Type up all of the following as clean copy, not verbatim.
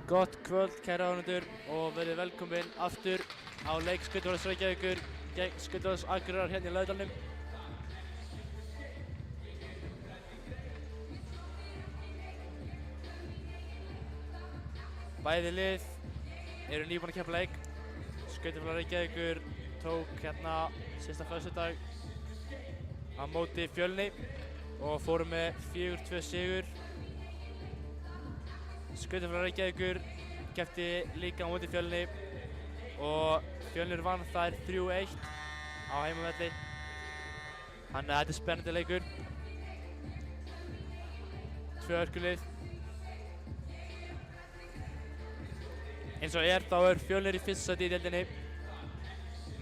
Gott kvöld, kæra áhorfendur, og verið velkomin aftur á leik Skautafélags Reykjavíkur gegn Skautafélags Akureyrar hérna í Laugardalnum. Bæði lið eru nýbúin að keppa leik. Skautafélag Reykjavíkur tók hérna síðasta föstudag á móti Fjölni og fóru með 4-2 sigur. Skautafélag Reykjavíkur keppti líka á móti Fjölni og Fjölnir vann þær 3-1 á heimavelli. Þannig að þetta er spennandi leikur. Tvö hörkulið. Eins og þá Fjölnir í fyrsta sæti í deildinni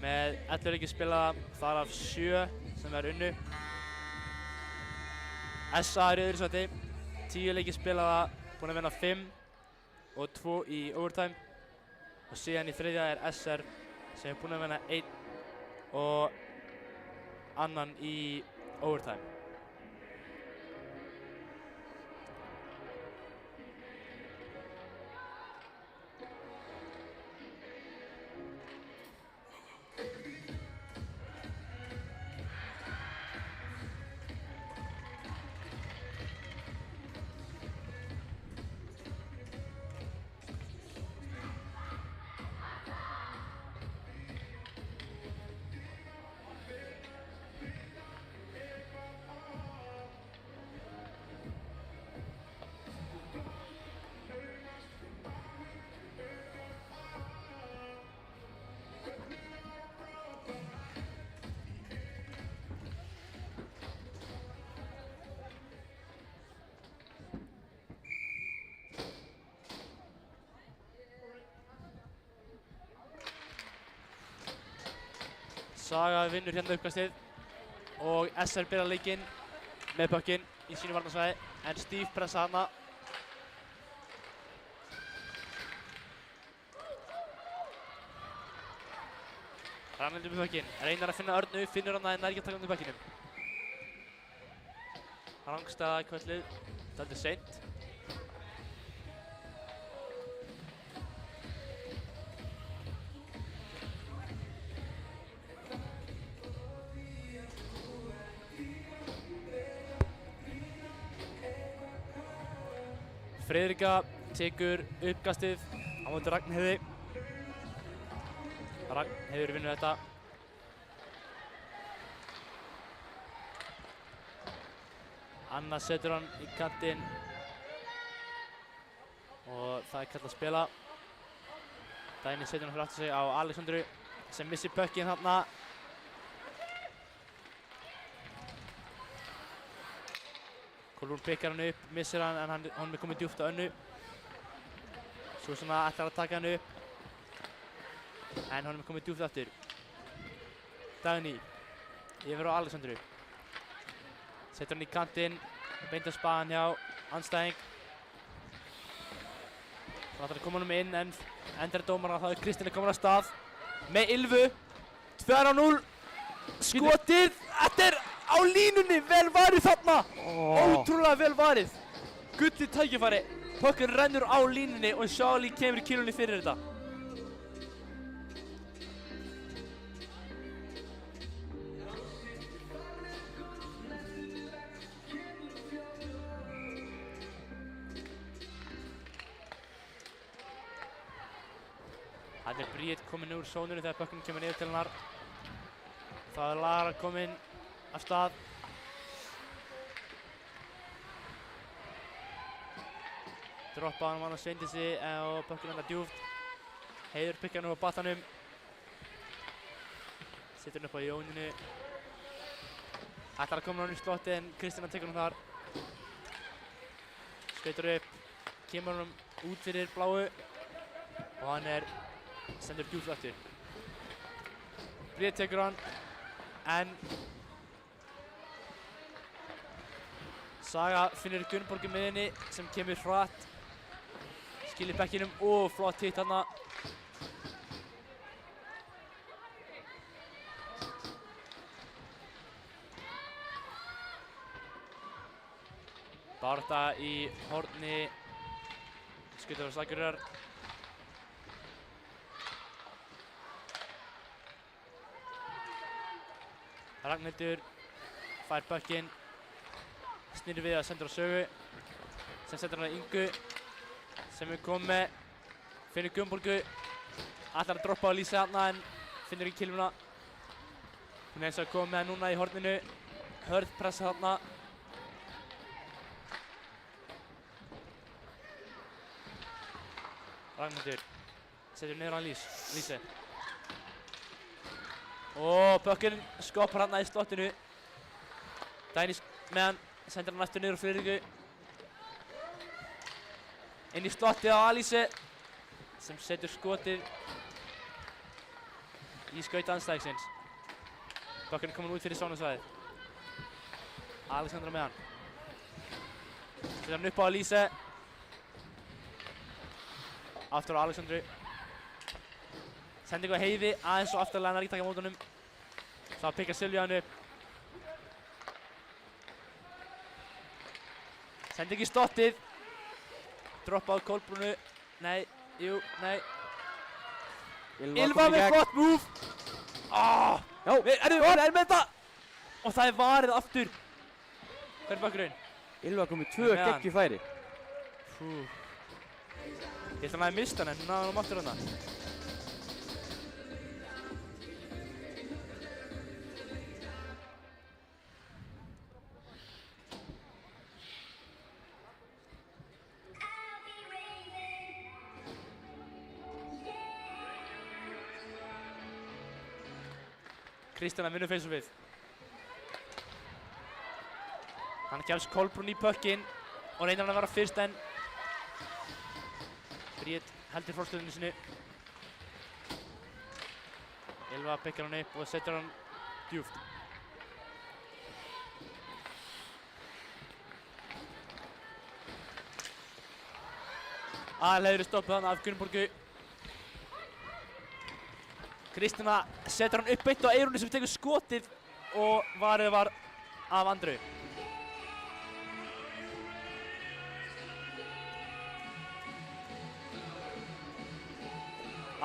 með 11 leiki spilaða, þar af 7 sem unnu. SA er í öðru sæti, 10 leiki spilaða, búin að vinna 5 og 2 í overtime. Og síðan í þriðja er SR sem er búin að vinna 1 og annan í overtime. Saga vinnur hérna uppkastið og SR byrjar leikinn með puckinn í sínu varnarsvæði, en Steve pressa hana. Rannildur með puckinn, reynar að finna Örnu, finnur hana en nær ekki að taka undir puckinum. Rangstaða í kvöldlið, dálítið seint. Friðrika tekur uppkastið á móti Ragnheiði. Ragnheiður vinnur þetta. Anna setur hann í kantinn og það er kallað að spila. Dæni setur hann fyrir aftur sig á Alexandru sem missir puckinn þarna. Kolbrún pikkar hann upp, missir hann, en hann er komið djúpt á Önnu. Súsanna ætlar að taka hann upp, en hann er komið djúpt aftur. Dagný yfir á Alexandru. Setur hann í kantinn, beint að spaðan hjá andstæðing. Hann ætlar að koma honum inn, en endar dómarinn að það Kristinn komin af stað með Ylfu. 2-0. Skotið, þetta er á línunni, vel varið þarna. Ótrúlega vel varið. Gullið tækifæri. Puckinn rennur á línunni og Charlie kemur í kilunni fyrir þetta. Þarna er Bríet komin úr sónunni þegar puckinn kemur niður til hennar. Það er Lara komin af stað. Droppa hann á Sveindisi og puckinn enda djúpt. Heiður pikkar hann upp á battanum. Setur hann upp á Jóninu. Ætlar að koma hann í slotti en Kristinn tekur hann þar. Skautar upp, kemur hann út fyrir bláu og hann sendur djúpt aftur. Bríet tekur hann, en Saga finnur Gunnborg í miðjunni sem kemur hratt. Skilir bekkinum og flott hitt hana. Barátta í horni Skautafélags Akureyrar. Ragnhildur fær bökkinn, snýr við að sendur á Sögu, sem sendur hann að Ingu, sem er komið með, finnur Gunnborgu, ætlar að droppa á Lísa þarna en finnur ekki kilvuna. Hún er eins og að koma með það núna í horninu, hörð pressa þarna. Ragnhildur setur niður á Lísu. Og bökkinn skoppar þarna í slottinu. Dænis með hann, sendir hann aftur niður á Friðriku. Inn í slottið á Alísu, sem setur skotið í skaut andstæðingsins. Bökkinn er komin út fyrir sóknarsvæðið. Alexandra með hann. Setur hann upp á Alísu. Aftur á Alexandru. Sendingu á Heiði, aðeins og afturlega hann er ekki taka mót honum. Þá pikkar Silvía hann upp. Sending í slottið. Droppa á Kolbrúnu. Nei, jú, nei. Ylva með gott move. Já, við erum með þetta. Og það er varið aftur. Hver er bakgrunn? Ylva kom með 2 geggju færi. Ég held að hann hafi mist hann en hún náði hann aftur hana. Kristjana vinnur face við. Hann gefst Kolbrún í pökkinn og reynir hann að vera fyrst en Bríet heldur fórstöðunni sinni. Ylva pikkar hann upp og setur hann djúpt. Aðalheiður er stoppuð hann af Gunnborgu. Kristjana setur hann upp beint á Eyrúnu sem tekur skotið og varið var af Andreu.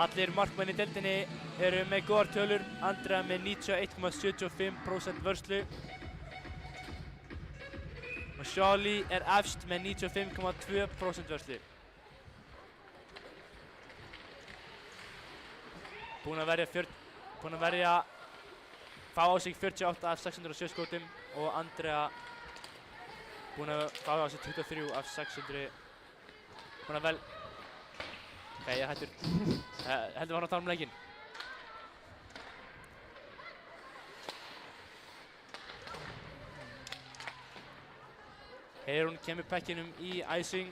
Allir markmenn í deildinni eru með góðar tölur. Andrea með 91,75% vörslu. Og Charlie er efst með 95,2% vörslu. Búinn að verja fá á sig 48 af 607 skotum og Andrea búinn að fá á sig 23 af 600. Búinn að vel... Ok, ég hættur. Heldur var hann að tala um leikinn. Eyrún kemur pekkinum í icing.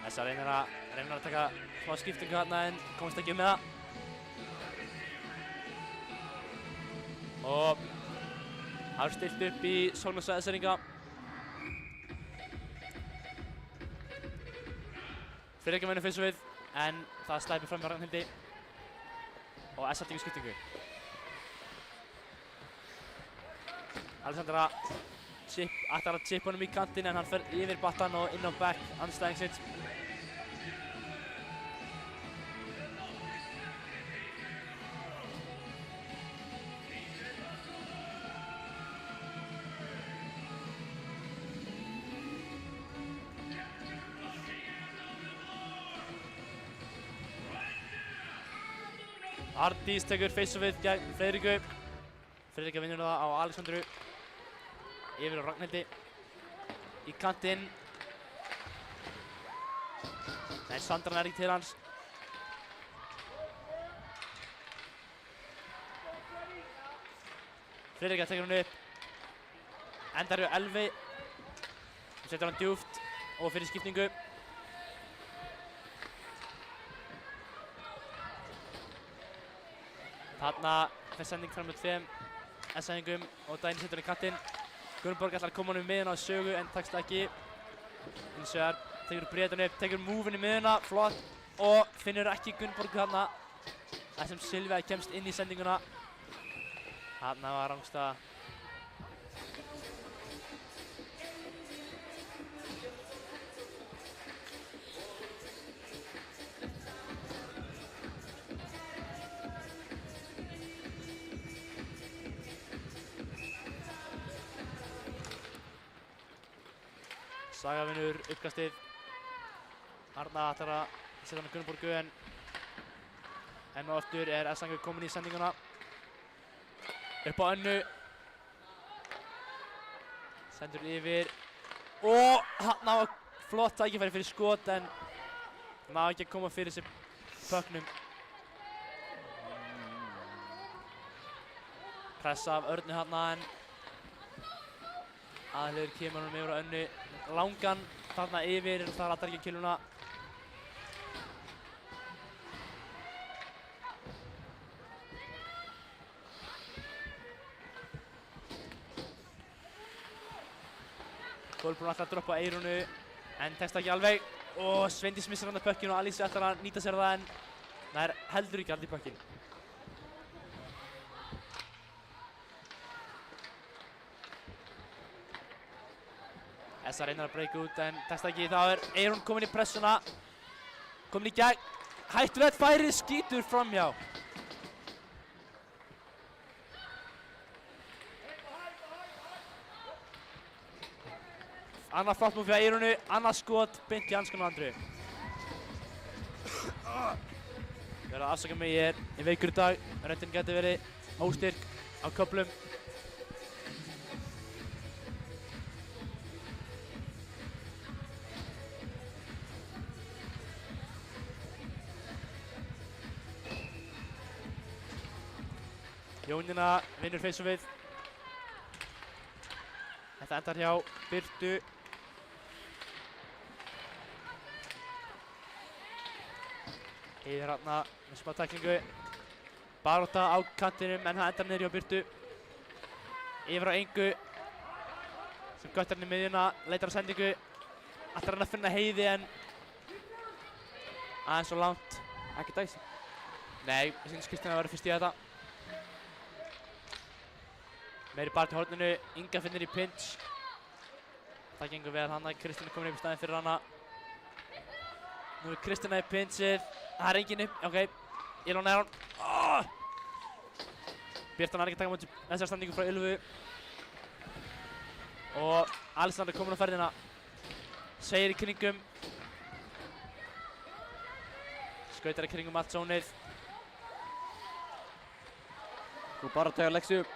Þessa reynir að taka smá skiptingu þarna en komast ekki með það. Og það er stilt upp í sóknarsvæðiseringa. Friðrika vinnur face við en það slæpir fram hjá Ragnhildi. Og S tekur skiptingu. Alexandra ætlar að chippa honum í kantinn en hann fer yfir battan og inn á back andstæðingsins. Ardís tekur face við gegn Friðriku. Friðrika vinnur það á Alexandru. Yfir á Ragnhildi. Í kantinn. Nei, Sandra er ekki til hans. Friðrika tekur hann upp. Endar hjá Elvi. Setur hann djúpt og fyrir skiptingu. Þarna fer sending fram með 2 S-sendingum og Dæni setur hann í kantinn. Gunnborg ætlar að koma honum í miðuna á Sögu en takst ekki. Hins vegar tekur Bríet hann upp, tekur múfinn í miðuna, flott. Og finnur ekki Gunnborg þarna. Það sem Silvía kemst inn í sendinguna. Þarna var rangstaða. Saga vinnur uppkastið. Arna ætlar að setja hann á Gunnborgu en enn og aftur er S-Angur komin í sendinguna. Upp á Önnu. Sendur yfir. Og hann var flott tækifæri fyrir skot en náði ekki að koma fyrir sig pökknum. Pressa af Örnu hann en aðliður kemur honum yfir á Önnu. Langan þarna yfir en það ratar ekki killuna. Kolbrún ætlar að droppa Eyrúnu en tekst ekki alveg og Sveindís missir hann að pökkinn og Alice ætlar að nýta sér það en það er heldur ekki allir pökkinn. Essa reynir að breyka út en tekst ekki, þá er Eyrún komin í pressuna, komin í gegn, hættulegt færi, skýtur framhjá. Annað flott múl fyrir Eyrúnu, annað skot beint í hanskanum á Andru. Ég verð að afsaka mig, ég er veikur í dag, röddin gæti verið óstyrk á köflum. Jónína vinnur face-offið. Þetta endar hjá Birtu. Heiðir hérna með smá tæklingu. Barátta á kantinum en það endar niður hjá Birtu. Yfir á Engu sem göttar hann í miðjuna, leitar á sendingu. Ætlar hann að finna Heiði en aðeins svo langt. Ekki dæsi. Nei, ég syns Kristín að vera fyrst í þetta. Meiri barð til horninu, Inga finnir í pinch. Það gengur vel hana, Kristín er komin upp í staðinn fyrir hana. Nú er Kristína í pinchið. Það er enginn upp, ok. Ilona er hann. Birtan er ekki að taka mútið þessar standingu frá Ylfu. Og Alexander er komin á ferðina. Segir í kringum. Skautar í kringum allt zónið. Þú bara tega Lexi upp.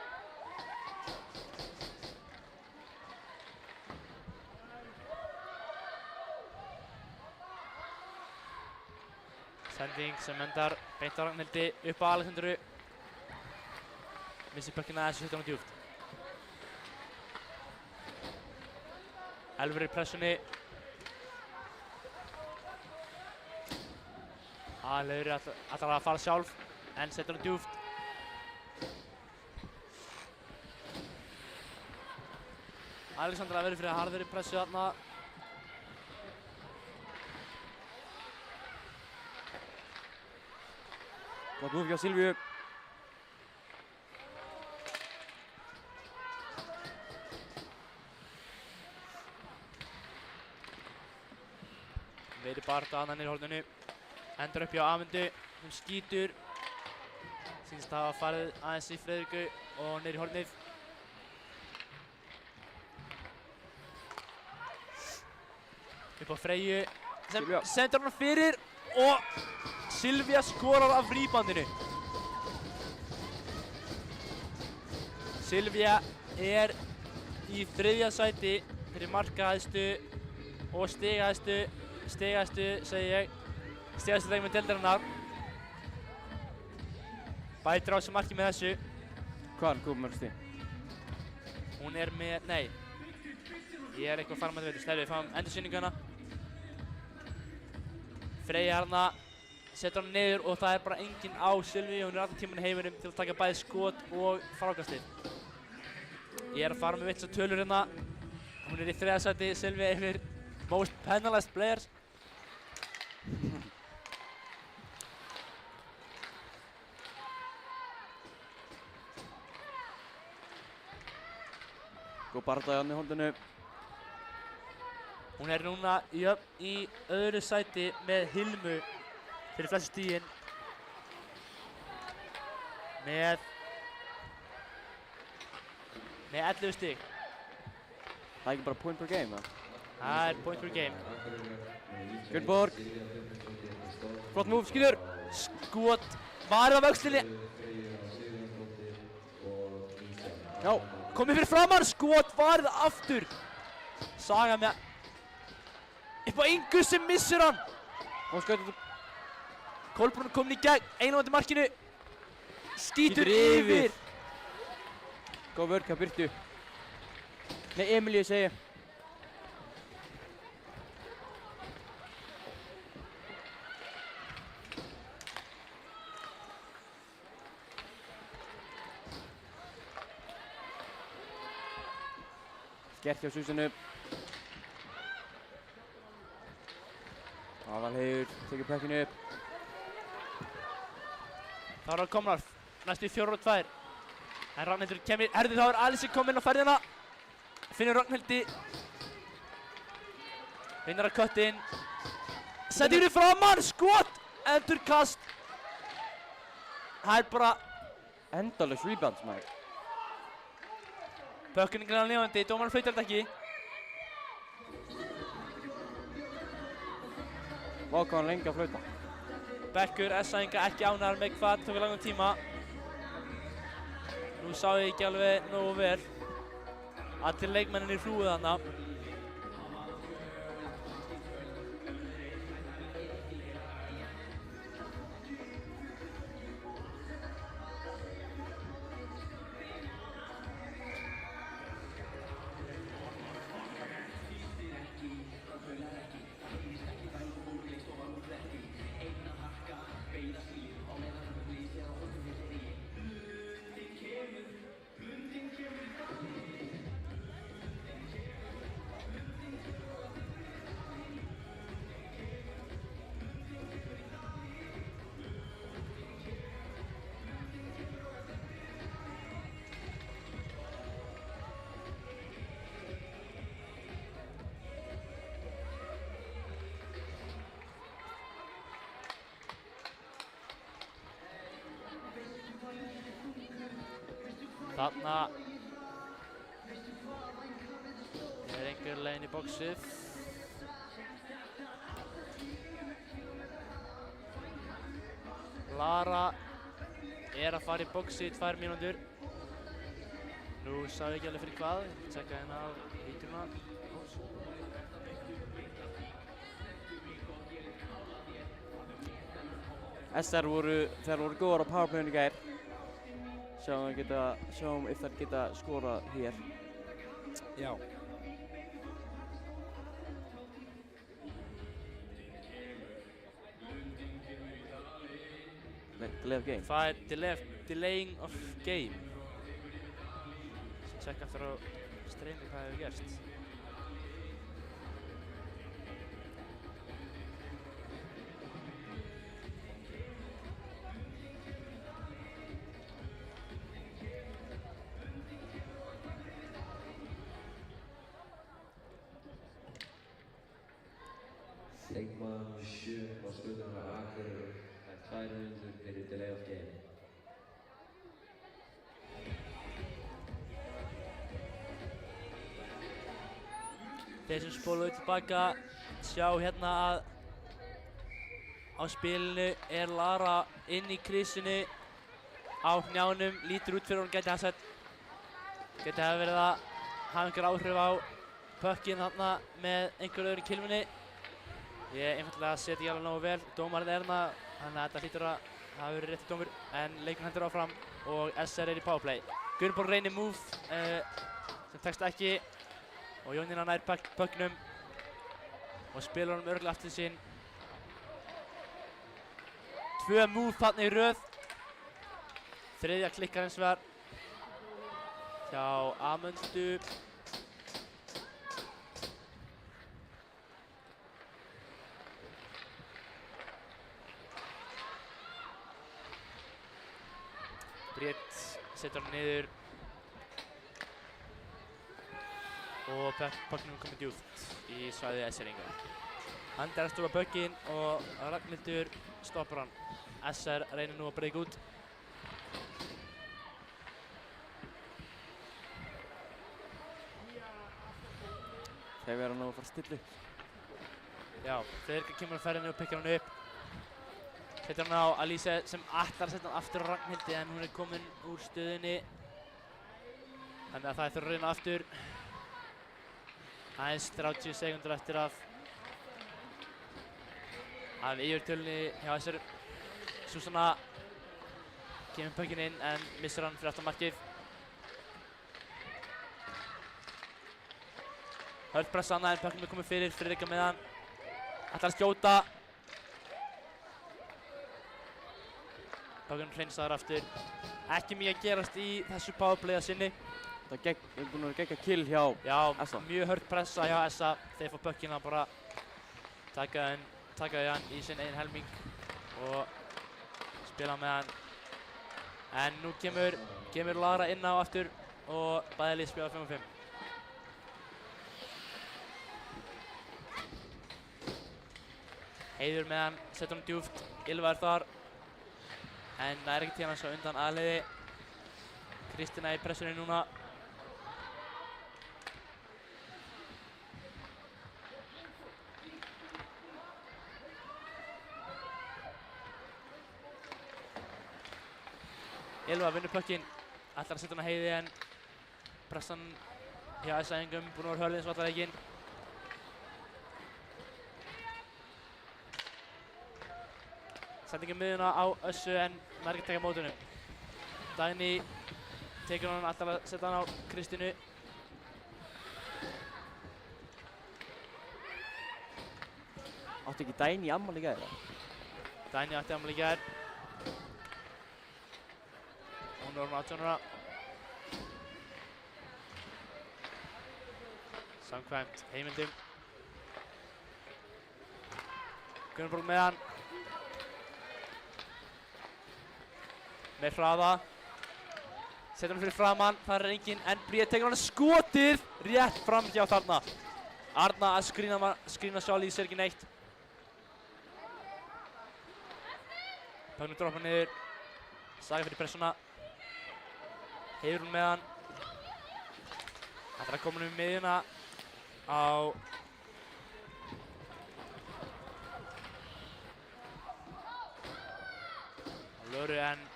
Sending sem endar beint á Ragnhildi upp á Alexandru. Missir pökkinn aðeins og hittar hann djúpt. Elfur í pressunni. Alfur ætlar að fara sjálf en setur hann djúpt. Alexandra verður fyrir harðri pressu þarna. Gott múl hjá Silvíu. Meiri barátta þarna niður í horninu. Endar upp hjá Amundu. Hún skýtur. Sýnist að hafa farið aðeins í Friðriku og niður í hornið. Upp á Freyju sem Silvía. sendur hann fyrir og Silvía skorar af rýbandinu. Silvía er í 3. sæti fyrir markahæstu og stigahæstu segi ég, stigahæstu leikmenn deildarinnar. Bætir á sig marki með þessu. Hvað er hann komið mörg stig? Hún er með, nei, ég er eitthvað að fara með þetta, sleppið, við fáum endursýninguna. Freyja hérna, setur hann niður og það er bara enginn á Silvíu, hún er allan tímann í heiminum til að taka bæði skot og frákastið. Ég er að fara með vitsa tölur hérna. Hún er í 3. sæti, Silvíu yfir most penalized players. Góð barátта hérna í horninu. Hún er núna í 2. sæti með Hilmu fyrir flestum stigin. Með 11 stig. Það er ekki bara point per game, eða? Það er point per game. Gunnborg. Flott move, skýtur. Skot varð á vöxlinni. Já. Komið fyrir framann, skot varð aftur. Saga með upp á Ingu sem missir hann. Og skautur. Kolbrún komin í gegn, einum á markinu. Skýtur yfir. Góð vörk að Birtu. Nei, Emilíu segi ég. Skert hjá Susanu. Aðalheiður tekur pökkinu upp. Það eru komnar næstu 4-2. En Ragnhildur kemur, herðu þá er Alice kominn á ferðina. Finnur Ragnhildi. Reynar að kötta inn. Settir í framann, skot! Endurkast. Það er bara Endalaus rebounds, maður. pökkunin grann lifandi, dómarinn flautar þetta ekki. Vá hvað hann lengi að flauta. Bekkur, S-æðinga ekki ánægðar með hvað tók langum tíma. Nú sá ég ekki alveg nógu vel. Allir leikmennir flúið þarna. Þarna er einhver leiðin í boxið. Lara er að fara í boxið í 2 mínútur. Nú sá ég ekki alveg fyrir hvað. Ég tjekka hérna á vídeóna. SR voru góðar á powerplayinu í gær. Sjáum if þær geta skorað hér. Já. Delay of game. Það er delaying of game. Svo tjekka aftur á streymi hvað hefur gerst. Leikmann 7 á skuldum af Akureyri fær 200 fyrir delay of game. Þeir sem spóluðu tilbaka sjá hérna að á spilinu er Lara inn í krisinu á hnjánum, lítur út fyrir hún gæti hafa verið að hafa einhver áhrif á pökkinn þarna með einhver öðru kilfunni. Ég einfaldlega seti ekki alveg nógu vel, dómarinn er hérna, þannig að þetta hlýtur að hafa verið rétti dómur, en leikurinn heldur áfram og SR er í powerplay. Gunnborg reynir move sem tekst ekki og Jónína nær pökknum og spilar honum örugglega aftur sín. 2 move þarna í röð. Þriðja klikkar hins vegar hjá Amundu. Britt setur hann niður og pökknum er komið djúpt í svæðið SR-inga. Hann er að stóra pökkinn og Ragnhildur stoppar hann. SR reynir nú að breyka út. Þeir verða nú að fara að stilla upp. Já, Friðrik kemur á ferðinni og pikkar hann upp. Setur hann á Alice sem ætlar að setja hann aftur á Ragnhildi en hún er komin úr stöðunni. Þannig að það þurfa að reyna aftur. Aðeins 30 sekúndur eftir af yfirtölunni hjá þessar. Súsanna kemur pökkinn inn en missir hann fyrir aftan markið. Hörð pressa annað en pökkinn er komið fyrir, Friðrik með hann. Ætlar að skjóta. Pökkinn hreinsaður aftur. Ekki mikið að gerast í þessu powerplaya sinni. Það er búinn að vera geggjað kill hjá SA. Mjög hörð pressa hjá SA. Þeir fá pökkinn að bara taka hann í sinn eigin helming og spila með hann. En nú kemur Lara inn á aftur og bæði lið spila 5-5. Heiður með hann, setur hann djúpt, Ylva þar. En það ekki til hann svo undan aðliði. Kristina í pressunni núna. Ylva vinnur pökkinn, ætlar að setja hann að Heiði en pressan hjá SA-ingum búinn að vera hörð eins og allar leikinn. Sendingin miðuna á Össu en maður ekki að taka mót honum. Dagný tekur hann, ætlar að setja hann á Kristínu. Átti ekki Dagný afmæli í gær? Dagný átti afmæli í gær. Hún er orðin 18 ára. Samkvæmt heimildum. Gunnarborg með hann. Með hraða. Setur hann fyrir framann, það er enginn en Bríet tekur hann skotið rétt fram hjá þarna. Arna að skrína sjálf í sér ekki neitt. Pökkinn droppa niður. Saga fyrir pressuna. Heiður hún með hann. Ætlar að koma hann um miðjuna á Löru en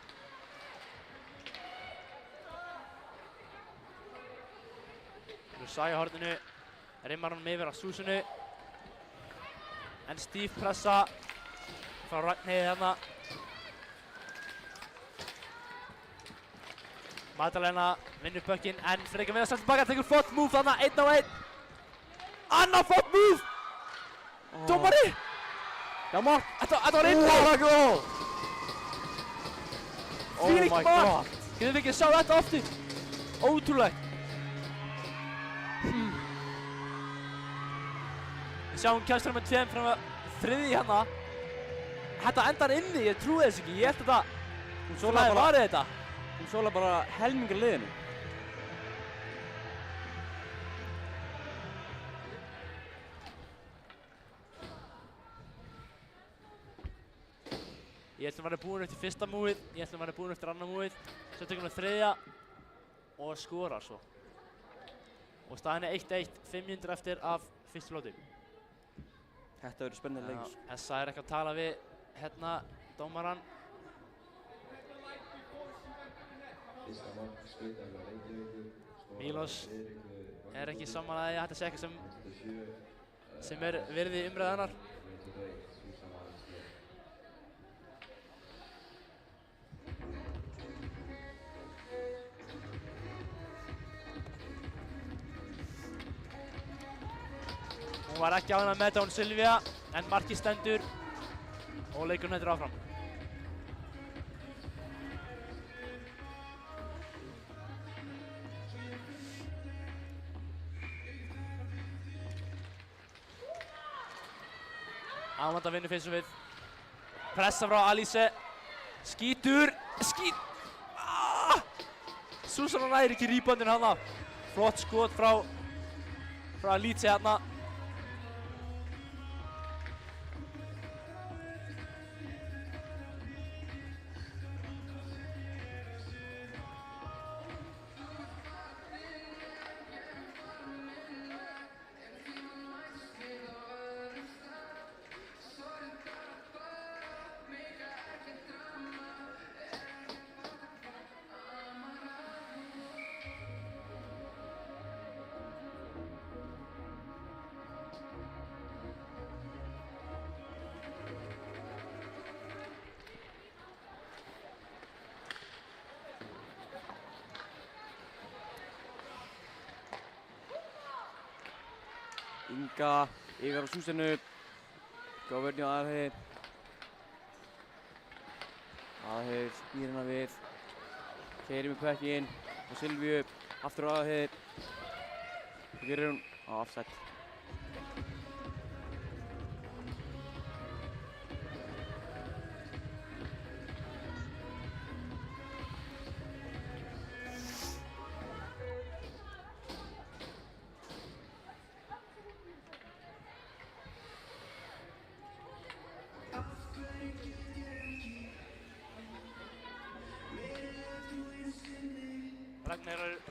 Saga horninu, rimmar hann yfir á Súsunu en stíf pressa frá Ragnheiði þarna. Magdalena vinnur pökkinn en Friðrik með að standa tilbaka, tekur flott move þarna, 1-1. Annað flott move! Dómari! Já, mark! Þetta var inni! Þvílíkt mark! Getum við ekki að sjá þetta ofti? Ótrúlegt! Við sjáum kemstur með 2 frá þriðji hérna. Þetta endar inni, ég trúi þess ekki, ég held þetta. Svo lagði varðið þetta. Hún sóla bara helmingur liðinu. Ég ætlum að vera búinn eftir fyrsta múið, ég ætlum að vera búinn eftir annað múið. Svo tekur hann þriðja og skorar svo. Og staðan er 1-1, 5 mínútur eftir af fyrstu lótu. Þetta verður spennandi leikur. SA er ekki að tala við hérna dómarann. Mílos er ekki sammála því að þetta sé eitthvað sem er virði umræðunar. Hún var ekki ánægð með þetta, hún Sylvía, en markið stendur og leikurinn heldur áfram. Amanda vinnur fyrst við. Pressa frá Alice. Skítur. Súsanna næri ekki rýbandinn hana. Flott skot frá Alice hérna. Inga yfir á Súsenu. Góð vörn hjá Aðalheiði. Aðalheiður snýr hérna við. Keyrir með pökkinn og Silvíu. Aftur á Aðalheiði. Svo gerir hún á offside.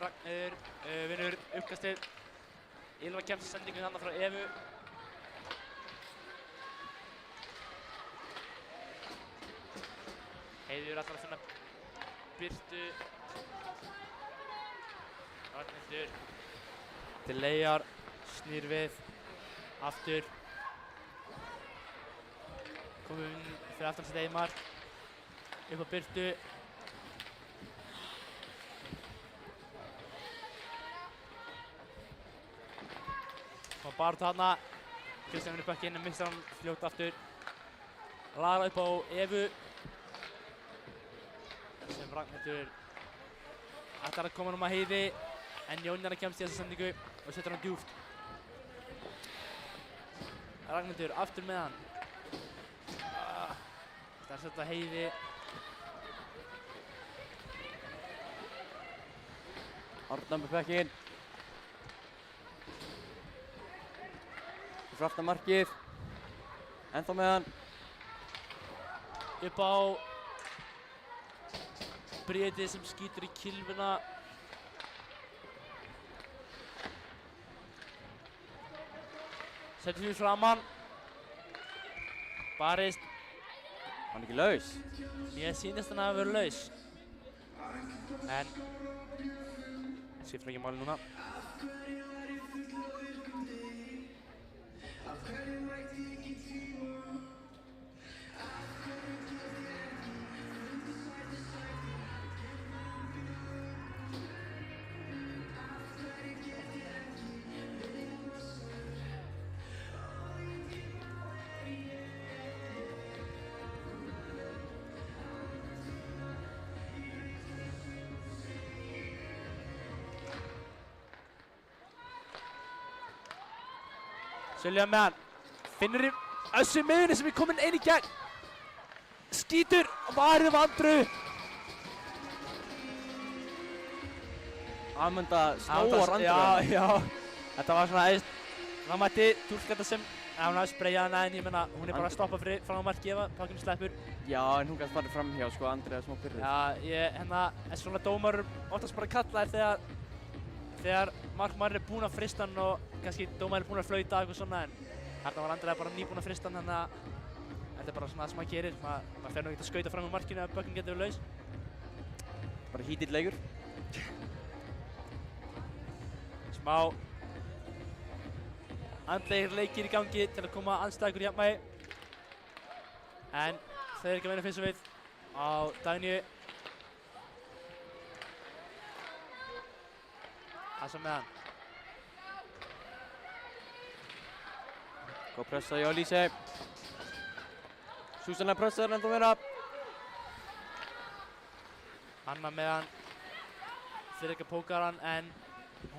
Ragnheiður vinnur uppkastið. Ylva kemst sendingu þarna frá Evu. Heiður ætlar að finna Birtu. Ragnhildur til Leyjar, snýr við, aftur. Komum fyrir aftan sitt eigin mark. Upp á Birtu. Má baráttu þarna. Kristján vinnur pökkinn en missar hann fljótt aftur. Lara upp á Evu. Sem Ragnhildur ætlar að koma að Heiði. En Jónína kemst í þessa sendingu og setur hann djúpt. Ragnhildur aftur með hann. Það er setja Heiði. Arna með pökkinn. Fyrir aftan markið. Ennþá með hann. Upp á Bréti sem skýtur í kylfuna. Setur fyrir framann. Barist. Hann ekki laus. Mér sýnist hann að vera laus. En skiptir ekki máli núna. Silja með hann, finnur í Össu miðunni sem er kominn inn í gegn. Skýtur, varið Andru. Amanda snóar Andru. Já. Þetta var svona aðeins, það mætti túlka þetta sem, hún hafði spreyjað hana en ég menna, hún er bara að stoppa fyrir frá marki ef pakkinu sleppur. Já, en hún gæti farið framhjá sko, Andri er smá pyrruð. Já, en svona dómar oftast bara kallaðir þegar markmaður er búinn að frista hann og kannski dómarinn er búinn að flauta eitthvað svona en þarna var Andrea bara nýbúinn að frista hann þannig að þetta er bara svona það sem maður gerir. Maður fer nú ekkert að skauta fram á markinu ef bökkinn getur verið laus. Bara hítill leikur. Smá andlegir leikir í gangi til að koma andstæðingur í jafnvægi. En þau eru ekki að vinna fyrst og við á Dagnýju. Hassa með hann. Góð pressa hjá Líse. Súsanna pressar ennþá meira. Anna með hann. Friðrika pókar hann en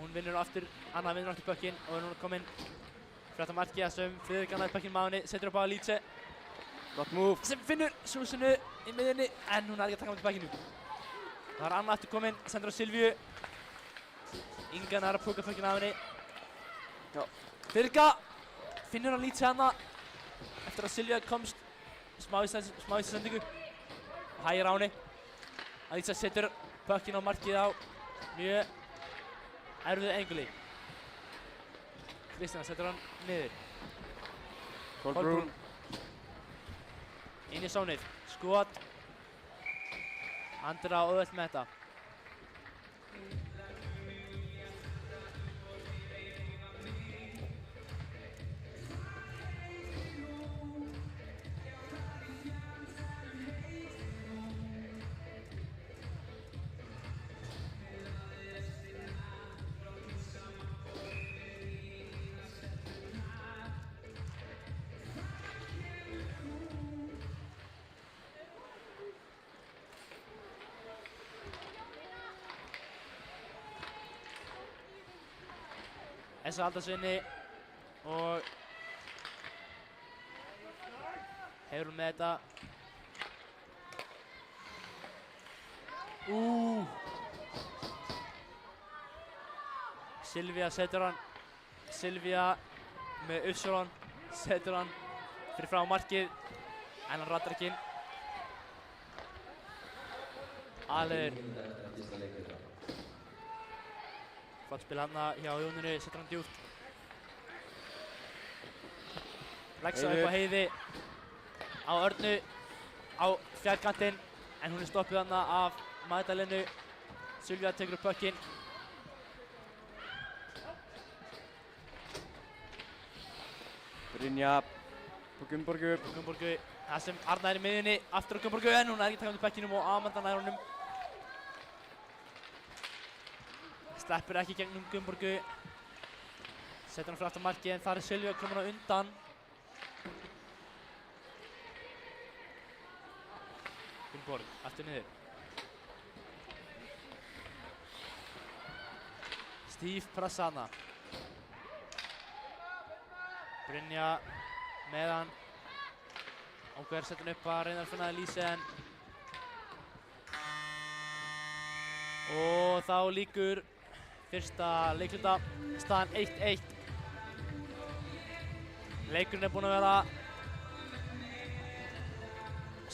hún vinnur aftur. Anna vinnur aftur bökkinn og er núna kominn fyrir þetta marki sem Friðrika annaði bökkinn með henni. Setur upp á Líse. Gott move. Sem finnur Súsanu í miðjunni en hún er ekki að taka hann til bökkinu. Það er Anna aftur kominn. Sendur á Silvíu. Inga er að póka bökkinn af henni. Já. Friðrika finnur hann Líse hana eftir að Silvíu komst smá í þessu sendingu. Hægir á henni. Líse setur bökkinn á markið á mjög erfiðu enguli. Kristjana setur hann niður. Kolbrún. Inn í sónið. Skot. Andra auðvelt með þetta. SA halda sig inni og Heiðrún með þetta. Silvía setur hann. Silvía með Upsilon setur hann fyrir frá markið en hann rattar ekki inn. Aðalheiður. Flott spil hann hjá Jóninu, setur hann djúpt. Leggsa upp á Heiði á Örnu á fjærkantinn en hún er stoppuð hann af Magdalenu. Silvía tekur upp puckinn. Brynja på Gunnborgu. Gunnborgu, það sem Arna er í miðjunni, aftur á Gunnborgu en hún er ekki takandi pekkinum og Amanda nær honum. Sleppur ekki gegnum Gunnborgu. Setur hann fyrir aftan markið en þar er Silvía komin á undan. Gunnborg, aftur niður. Stíf pressa hana. Brynja með hann. Ákveður setur hann upp að reyna að finna Elíse en og þá lýkur fyrsta leikluta, staðan 1-1. Leikurinn er búinn að vera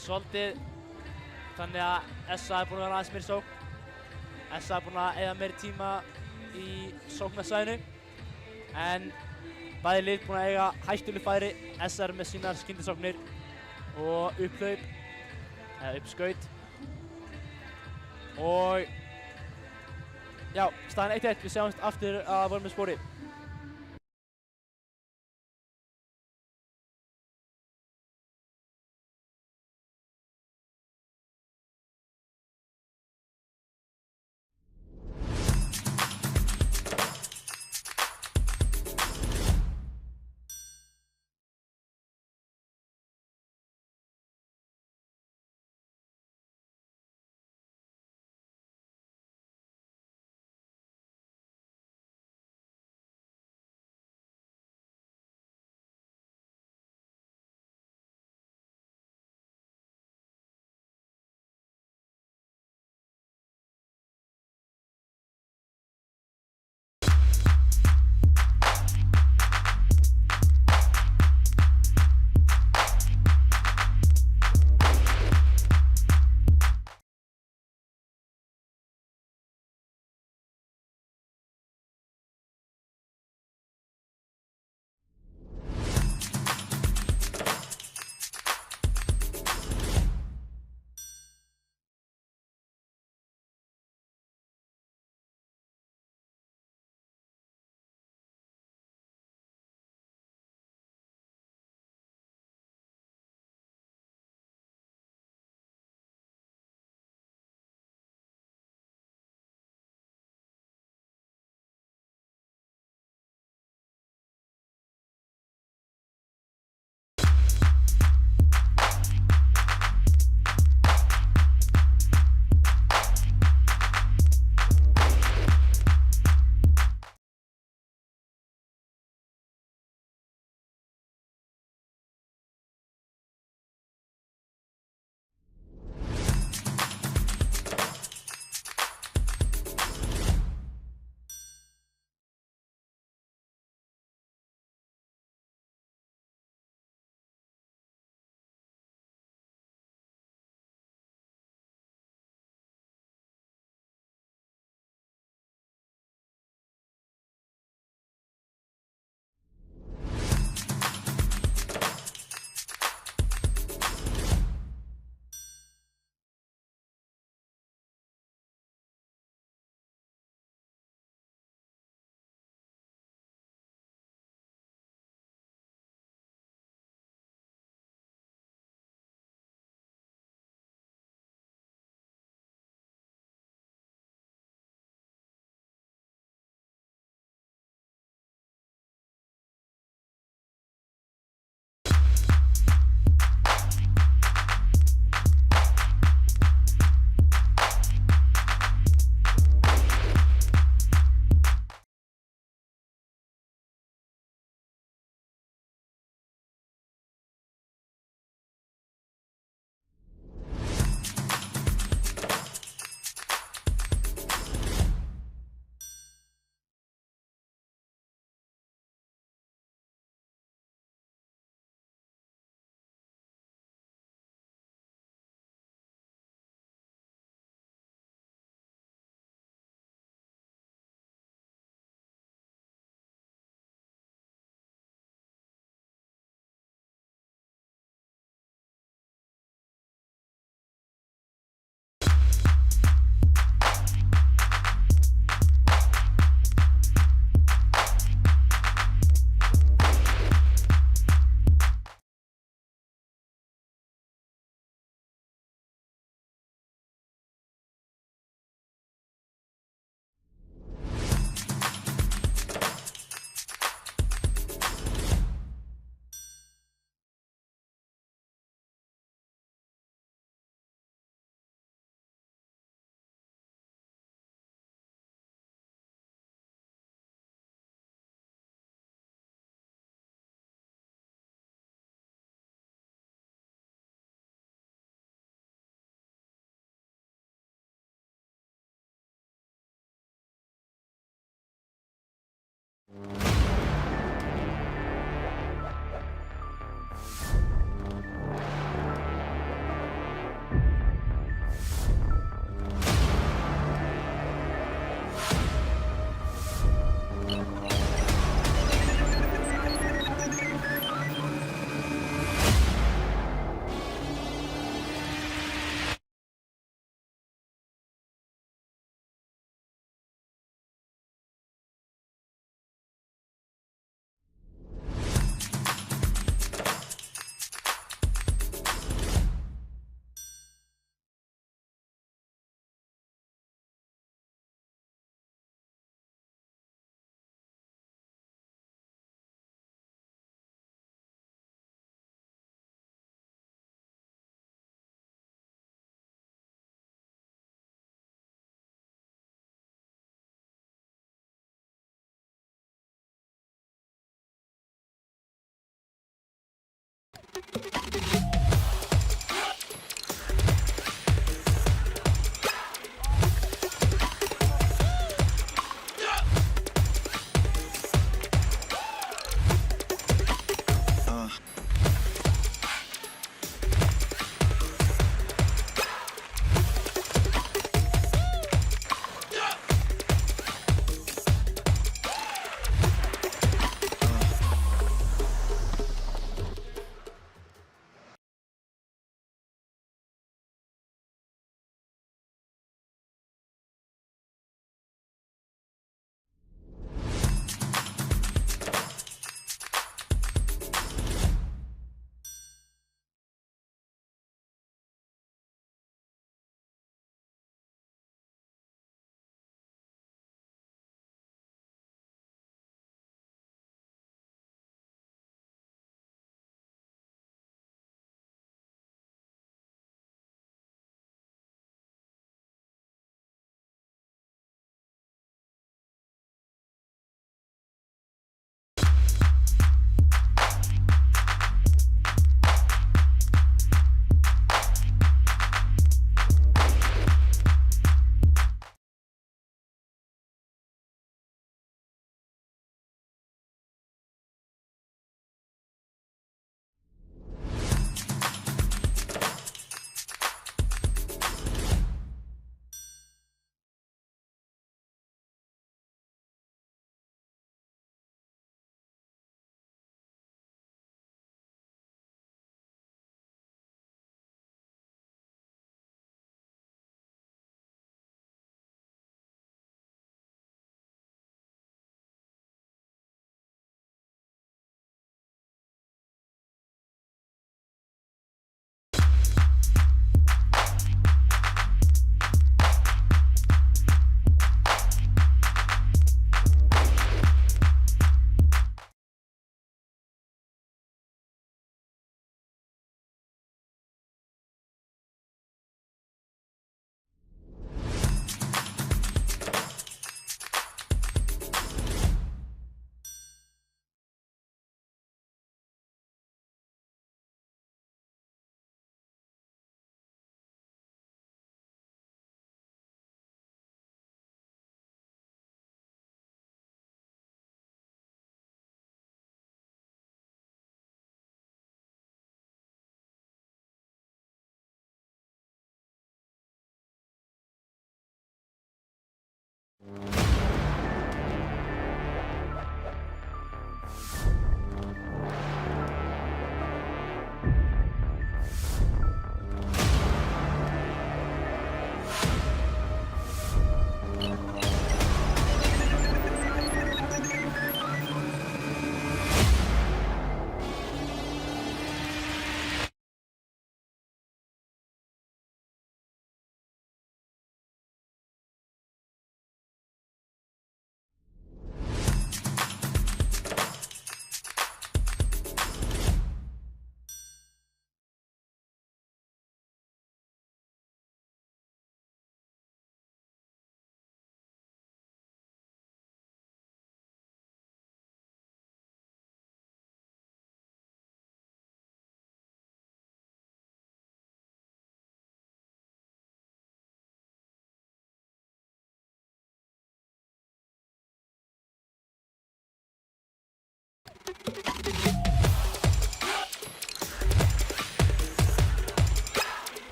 svolítið þannig að SA er búinn að vera aðeins meiri sókn. SA er búinn að eyða meiri tíma í sóknarsvæðinu en bæði lið búinn að eiga hættuleg færi. SA er með sínar skyndisóknir og upphlaup eða uppskaut og já, staðan 1-1. Við sjáumst aftur að vorum með spori.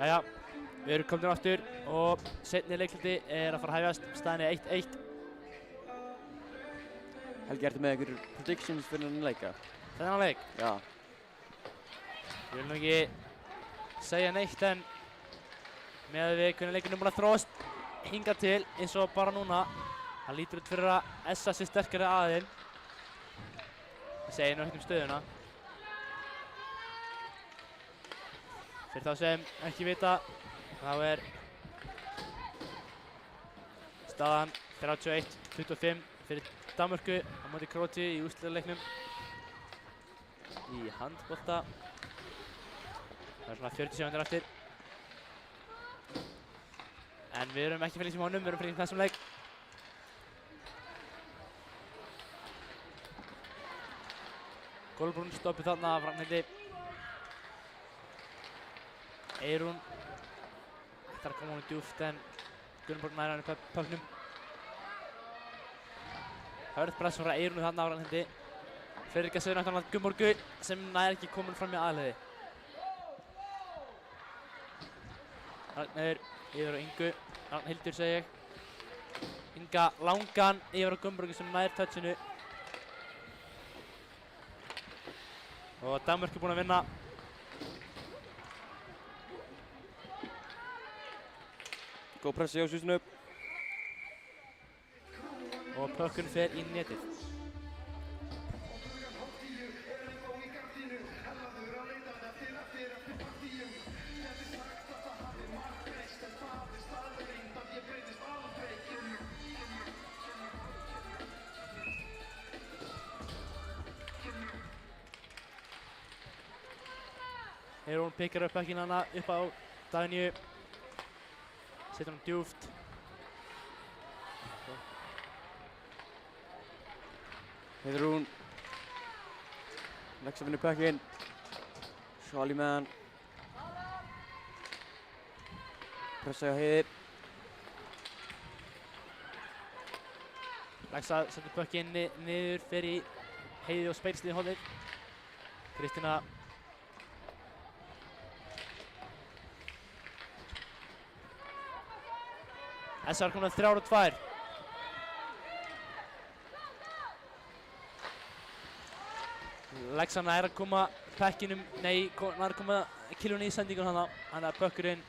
Jæja, við erum komin aftur og seinni leikluti er að fara að hæfast. Staðan er 1-1. Helgi, ertu með einhverjum predictions fyrir þennan leika? Þennan leik. Já. Ég vil nú ekki segja neitt en með að við hvernig leikurinn er búinn að þróast hingað til eins og bara núna. Það lítur út fyrir að SA sé sterkari aðeinn. Það segir nú ekkert um stöðuna. Fyrir þá sem ekki vita, þá er staðan 31-25 fyrir Danmörku á móti Króatíu í úrslitaleiknum í handbolta. Það er svona 40 sekúndur eftir. En við erum ekki fylgjast með honum, við erum fylgjast með þessum leik. Kolbrún stoppið þarna af Ragnhildi. Eyrún ætlar að koma honum djúpt en Gunnborg nær hann í pöknum. Hörð press frá Eyrúnu þarna af Ragnhildi. Friðrika sögur náttúrulega Gunnborgu sem nær ekki komin fram í aðliði. Ragnhildur yfir á Ingu. Ragnhildur segi ég. Inga langan yfir á Gunnborgu sem nær touchinu. Og Danmörk er búinn að vinna. Góð pressi á Svísnu. Og pökkun fer í netið. Eyrún pikkar upp pökkinn hana upp á Dagnýju. Setur hann djúpt. Heiðrún. Lexa vinnur pökkinn. Svali með hann. Pressa á Heiði. Lexa setur pökkinn niður, fer í Heiði og speilslið hornið. Kristína SA er komin að 3 og 2. Lexa nær að koma pekkinum, nei, nær að koma kilunni í sendingun hana. Hann er pökkurinn.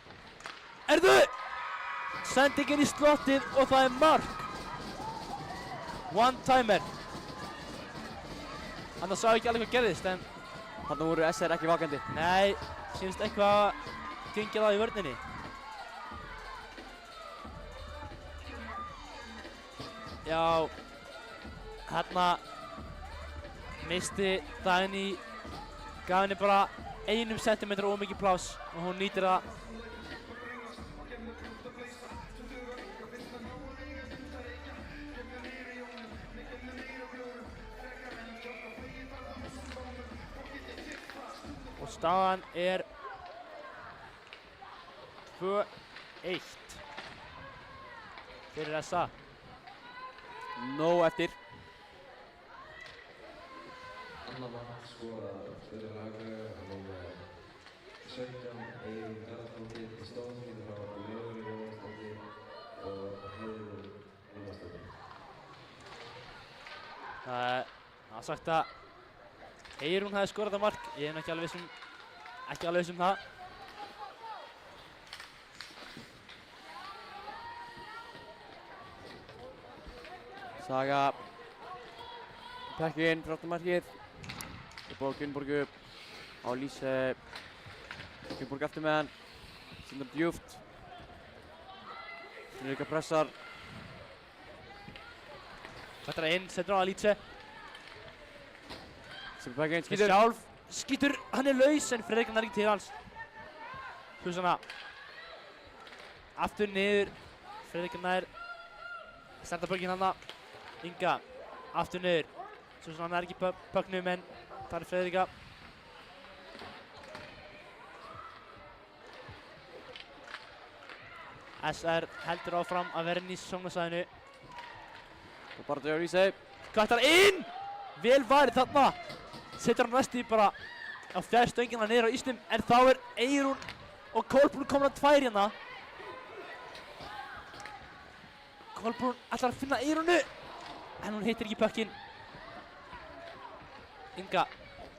Erðu! Sendingin í slottið og það er mark. One timer. Hann sá ekki alveg hvað gerðist en Þarna voru SR ekki vakandi. nei, sýnist eitthvað gengið á í vörninni. Já, hérna misti Dagný, gaf henni bara 1 sentimetra ómikið pláss og hún nýtir það. Og staðan er 2-1 fyrir SA. Nóg eftir. Anna mark skorað fyrir Akureyri á númer 17, Eyrún Garðarsdóttir í stóðstíð frá Laufeyri Jónasdóttir og Heiðrún Jónasdóttir. Það er sagt að Eyrún hafi skorað það mark. Ég er ekki alveg viss um það. Saga pekkin fyrir afturmarkið. Upp á Gunnborgu. Á Lýse. Gunnborg aftur með hann. Sendur djúpt. Friðrika pressar. Þetta er inn, setur á að Lýse. Sem pekkin Skýtur sjálf. Skýtur, hann er laus en Friðrika nær ekki til hans. Húsana. Aftur niður. Friðrika nær. Senda pökkinn hana. Inga, aftur niður. Svo hann er ekki pökknum en það er Friðrika. SR heldur áfram að vera inn í sóknarsvæðinu. Og bara til Lýse. Kvartar inn! Vel varið þarna. Setur hann næstu bara á fjær stöngina niður á ísnum en þá er Eyrún Og Kolbrún komin á 2 hérna. Kolbrún ætlar að finna Eyrúnu. En hún hittir ekki pökkinn. Inga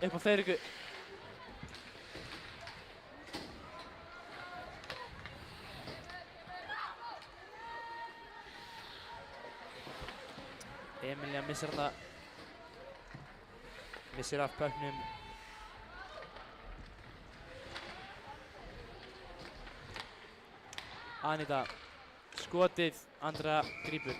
upp á Friðriku. Emilía missir þarna. Missir af pökknum. Anita. Skotið. Andrea grípur.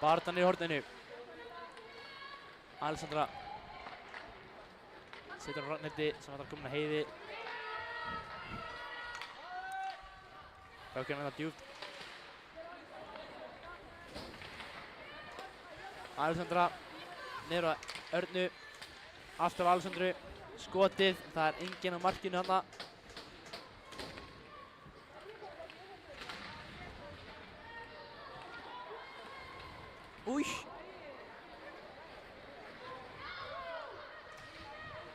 Barðan í horninu. Alessandra setur á Ragnhildi sem ætlar að koma inn á Heiði. Bökkinn þetta djúpt. Alessandra niður á Örnu. Aftur á Alessandru. Skotið. Það er enginn á markinu þarna. Új!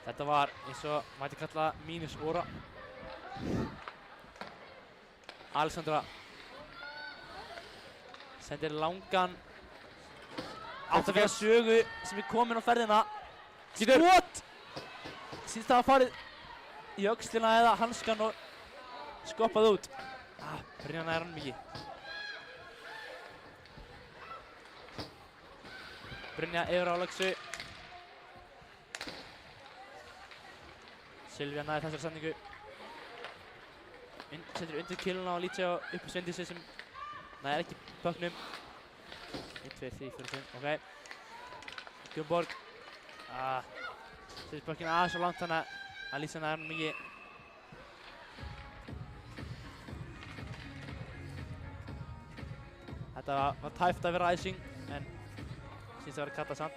Þetta var eins og mætti kalla mínus óra. Alessandra sendir langan átt að vera sögu sem er komin á ferðina. Skot! Sýnst það að farið í öxlina eða hanskan og skoppað út. Brynja nær hann mikið. Brynja yfir á Laxu. Silvía nær þessari sendingu. Setur undir kýluna og lít sig á upp á Sveindísi sem nær ekki pökknum. 1, 2, 3, 4, 5, ok. Gunnborg. Setur pökkinn aðeins svo langt þannig að Lísa nær hann mikið. Þetta var tæft að vera æsing, en sýnst að vera kallað samt.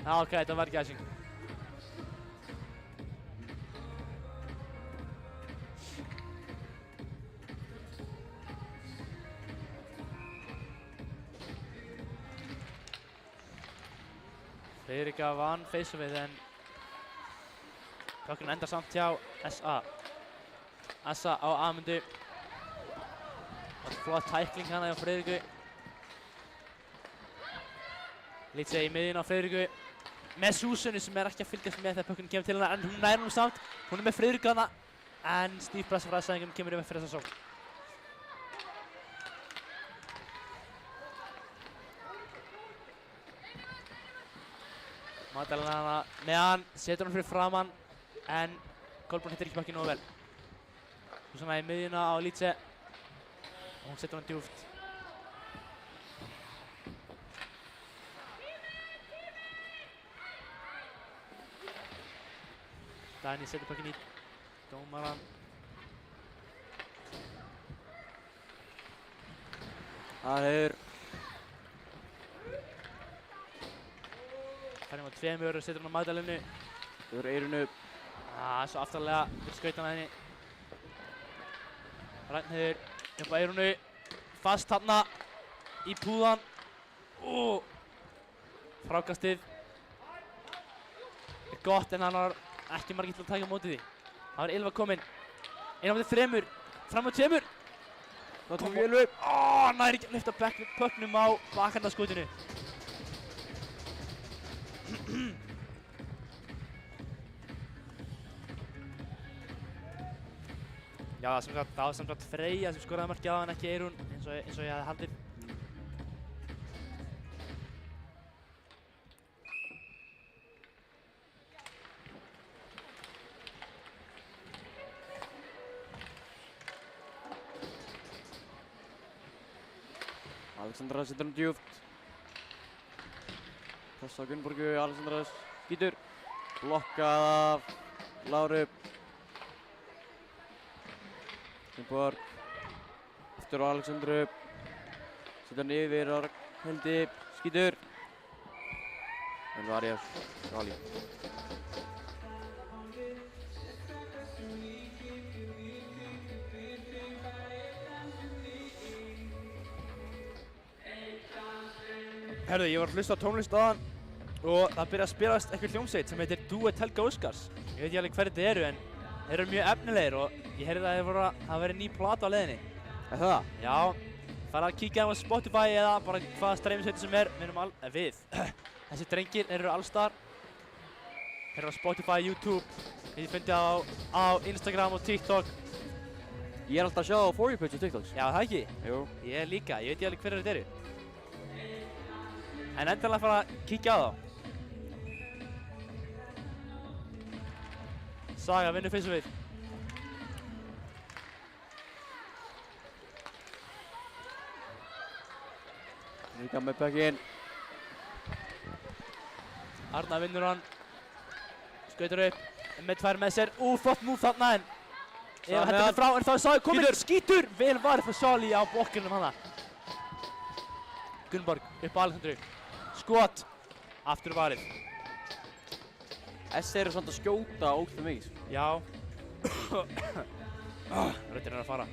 Ok, þetta var ekki æsing. Friðrika vann face-offið en pökkinn endar samt hjá SA. SA á Amundu. Flott tækling hana hjá Friðriku. Lít sig í miðjuna á Friðriku. Með Súsunu sem ekki að fylgjast með þegar pökkinn kemur til hana, en hún nær honum samt. Hún með Friðriku hana, en stíf pressa frá SA-ingum kemur yfir fyrir þessa sókn. Magdalena hana neðan, setur hann fyrir framann, en Kolbrún hittir ekki pökkinn nógu vel. Súsanna í miðjuna á Lítse og hún setur hann djúpt. Dagný setur pökkinn í dómaran. Það er Færjum á 2 og setur hann á Magdalenu. Þau eru Eyrúnu. Svo aftarlega fyrir skautan að henni. Ragnheiður upp á Eyrúnu. Fast þarna í púðan. Frákastið er gott en hann var ekki margir til að taka á móti því. Það var Ylva kominn. 1 á móti 3. Fram á 2. Það tók Ylvu. Nær ekki að lyfta pökknum á bakhandaskotinu. Já, það var sem sagt Freyja sem skoraði markið á hann, ekki Eyrún, eins og ég hafði haldið. Alexandra setur hann djúpt. Pressa á Gunnborgu, Alexandra skýtur. Blokkað af Láru. Gunnborg. Aftur á Alexandru. Setur hann yfir á Ragnhildi. Skýtur. En var ég Rally. Herðu, ég var að hlusta á tónlist áðan og það byrja að spilast eitthvað hljómsveit sem heitir Duett Helga Óskars. Ég veit ekki alveg hverju þetta eru en þeir eru mjög efnilegir og ég heyrði að það væri ný plata á leiðinni. Er það? Já, fara að kíkja á Spotify eða bara hvaða streymisveiti sem er, Þessi drengir eru allstar. Þeir eru á Spotify, YouTube, ég fundi á Instagram og TikTok. Ég er alltaf að sjá á For You page á TikToks. Já, það ekki? Jú. Ég líka, ég veit ekki alveg hverju þetta eru. En endilega fara að kíkja á þá. Saga vinnur fyrst og við. Líka með pökkinn. Arna vinnur hann. Skautur upp. Með tvær með sér. Flott move þarna en ef hendur hann frá en þá er Saga kominn. Skítur! Vel varð fyrir Sali á bokkinum hana. Gunnborg upp á Alexandru. Skot. Aftur varið. S eru samt að skjóta ógeðslega mikið. Já. Röddin er að fara.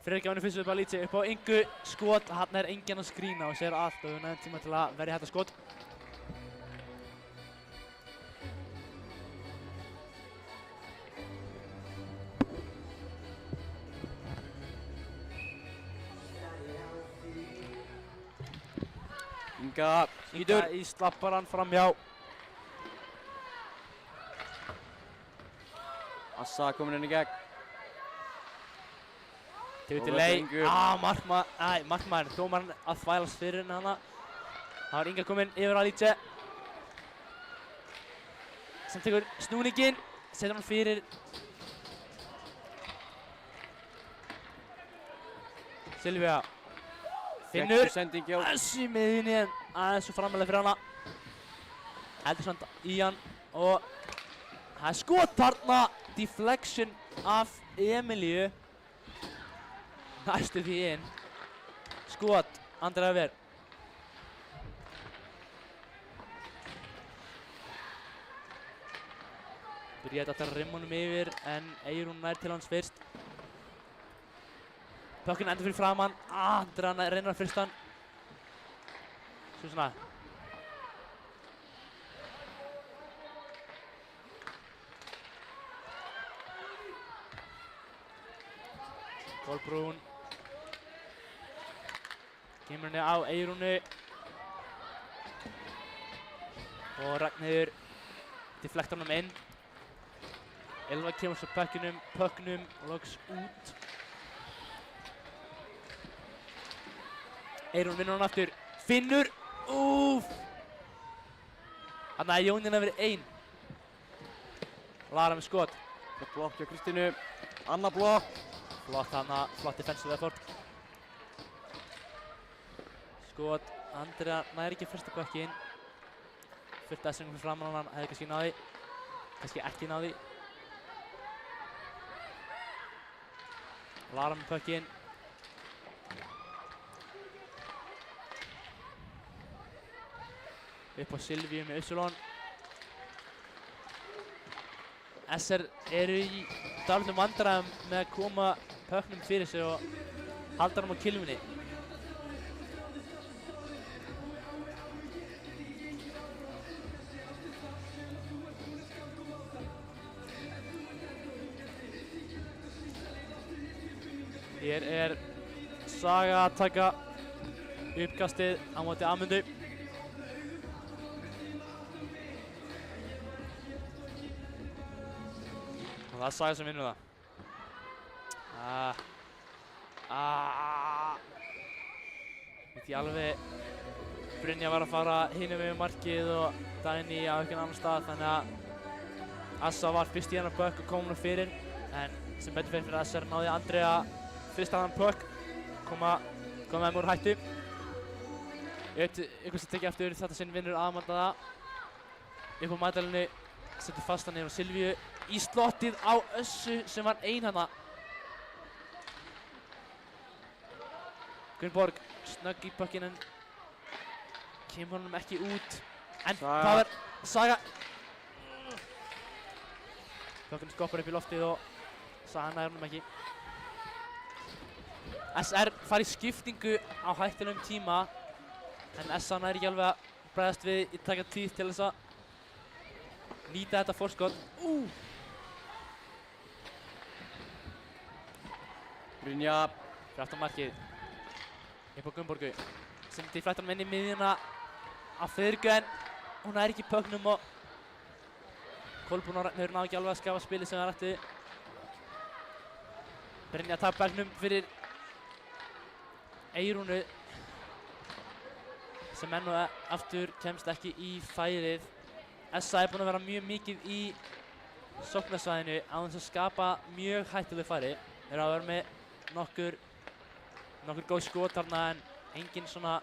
Friðrik Jóni fyrst upp að líti upp á Ingu skot, hann er enginn að skrína og sér allt og við nefnum tíma til að verja þetta skot. Inga skýtur. Í slappar hann framhjá. Assa kominn inn í gegn. Til lei, markmaðurinn, dómarinn að þvælast fyrir henni hana. Það var Inga kominn yfir að Líce. Sem tekur snúninginn, setur hann fyrir. Silvía finnur þessu miðjunni en aðeins svo framalega fyrir hana. Heldur samt í hann og það er skot þarna. Deflection af Emilíu. Næstu því inn. Skot, Andrea Ver. Bríett að rimma honum yfir en Eyrún nær til hans fyrst. Pökkinn endur fyrir framann. Andrea reynir að fyrsta hann. Svo svona. Kolbrún. Kemur henni á Eyrúnu. Og Ragnheiður deflektar honum inn. Elva kemur svo pökknum og loks út. Eyrún vinnur hann aftur. Finnur! Þarna er Jónína verið ein. Lara með skot. Flott blokk hjá Kristínu. Annað blokk. Flott defensive effort. Skot, Andrea nær ekki fyrsta pökkinn. Fullt aðsengum fyrir framan hann, hefði kannski náði. Kannski ekki náði. Lara með pökkinn. Upp á Silvíu með Upsilon. SR eru í dálítum vandræðum með að koma pökknum fyrir sig og halda hann á kilfunni. Hér er Saga að taka uppkastið á móti Amundu. Og það er Saga sem vinnur það. Veit ég alveg, Brynja var að fara hinum við markið og Dagný á einhvern annan stað, þannig að Assa var fyrst í hennar puck og kom hún fyrir, en sem betur fyrir SR náði Andrea fyrst að hann puck, koma með úr hættu. Ykkur sem tekið eftir þetta sinn vinnur Amanda það. Upp á mædalinu, setur fastan niður á Silvíu í slottið á Össu sem var ein hana. Gunnborg snögg í puckinn en kemur honum ekki út. En það er Saga. Puckinn skoppar upp í loftið og Saga nær honum ekki. SR fari í skiptingu á hættulegum tíma en SA nær ekki alveg að bregðast við í taka tíð til þess að nýta þetta forskot. Brynja. Fyrir aftan markið. Upp á Gunnborgu. Sendi flættanum inn í miðjuna á Friðriku en hún nær ekki pucknum og Kolbrún og Ragnheiður ná ekki alveg að skafa spilið sem það ætti. Brynja tap bekknum fyrir Eyrúnu sem enn og aftur kemst ekki í færið. SA er búinn að vera mjög mikið í sóknarsvæðinu á þess að skapa mjög hættuleg færi. Þeir hafa verið með nokkur góð skot þarna en engin svona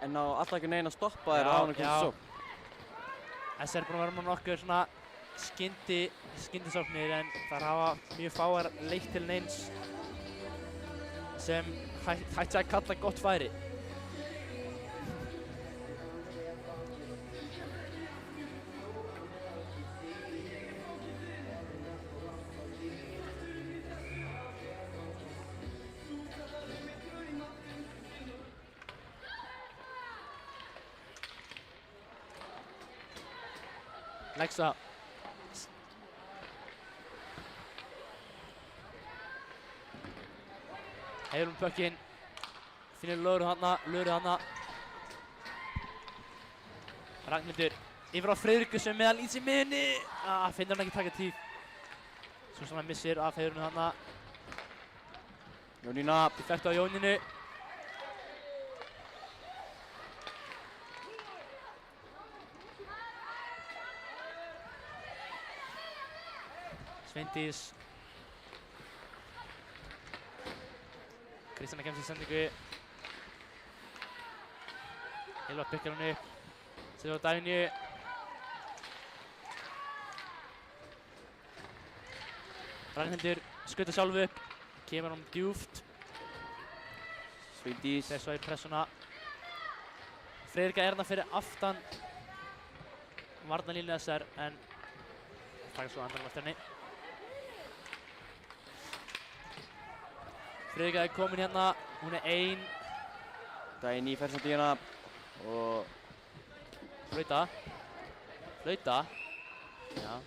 En á alltaf ekki neginn að stoppa þér á hann að koma sókn. SA er búinn að vera með nokkur svona skyndisóknir en þar hafa mjög fáar leitt til neins sem hætti að kalla gott færi. Lexa. Eyrún puckinn. Finnur Löru hana. Ragnhildur yfir á Friðriku sem meðal ís í miðjunni. Finnur hann ekki taka tíð. Svo svona missir af Eyrúnu hana. Jónína. Defekt á Jónínu. Sveindís. Kristjana kemst í sendingu. Ylva byggir hann upp. Setur á Dagný. Ragnhildur skautar sjálf upp. Kemur hann djúpt. Sveindís. Fer svo í pressuna. Friðrika er hérna fyrir aftan varnarlínu SR en taka svo andan eftir henni. Friðrika er komin hérna, hún er ein. Dagný fer samt í hana og Flauta. Já.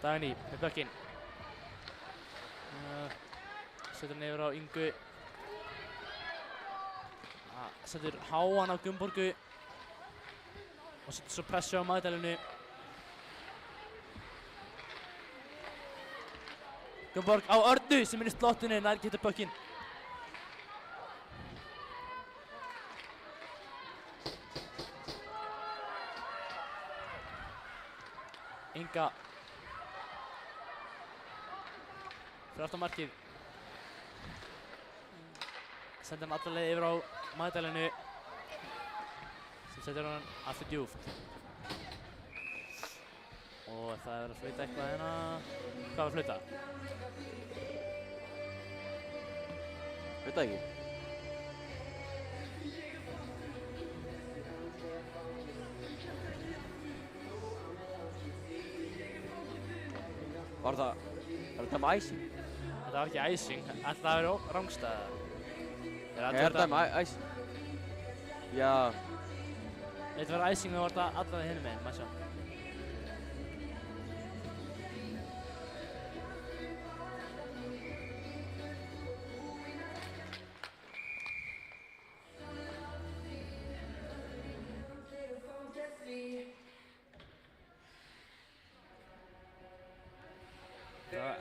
Dagný með puckinn. Setur niður á Ingu. Setur háan á Gunnborgu. Og setur svo pressu á Magdalenu. Gunnborg á Örnu sem er í slottinu, nær getur puckinn. Inga. Fyrir aftan markið. Sendir hann alla leið yfir á Magdalenu. Sem setur hann aftur djúpt. Og það er að flauta eitthvað hérna. Hvað var að flauta? Veit það ekki. Var þetta með æsing? Þetta var ekki æsing, ætli það hafi verið rangstæða. Er þetta með æsing? Já. Þetta var æsing, þá var þetta allavega hinum meginn, maður sjá.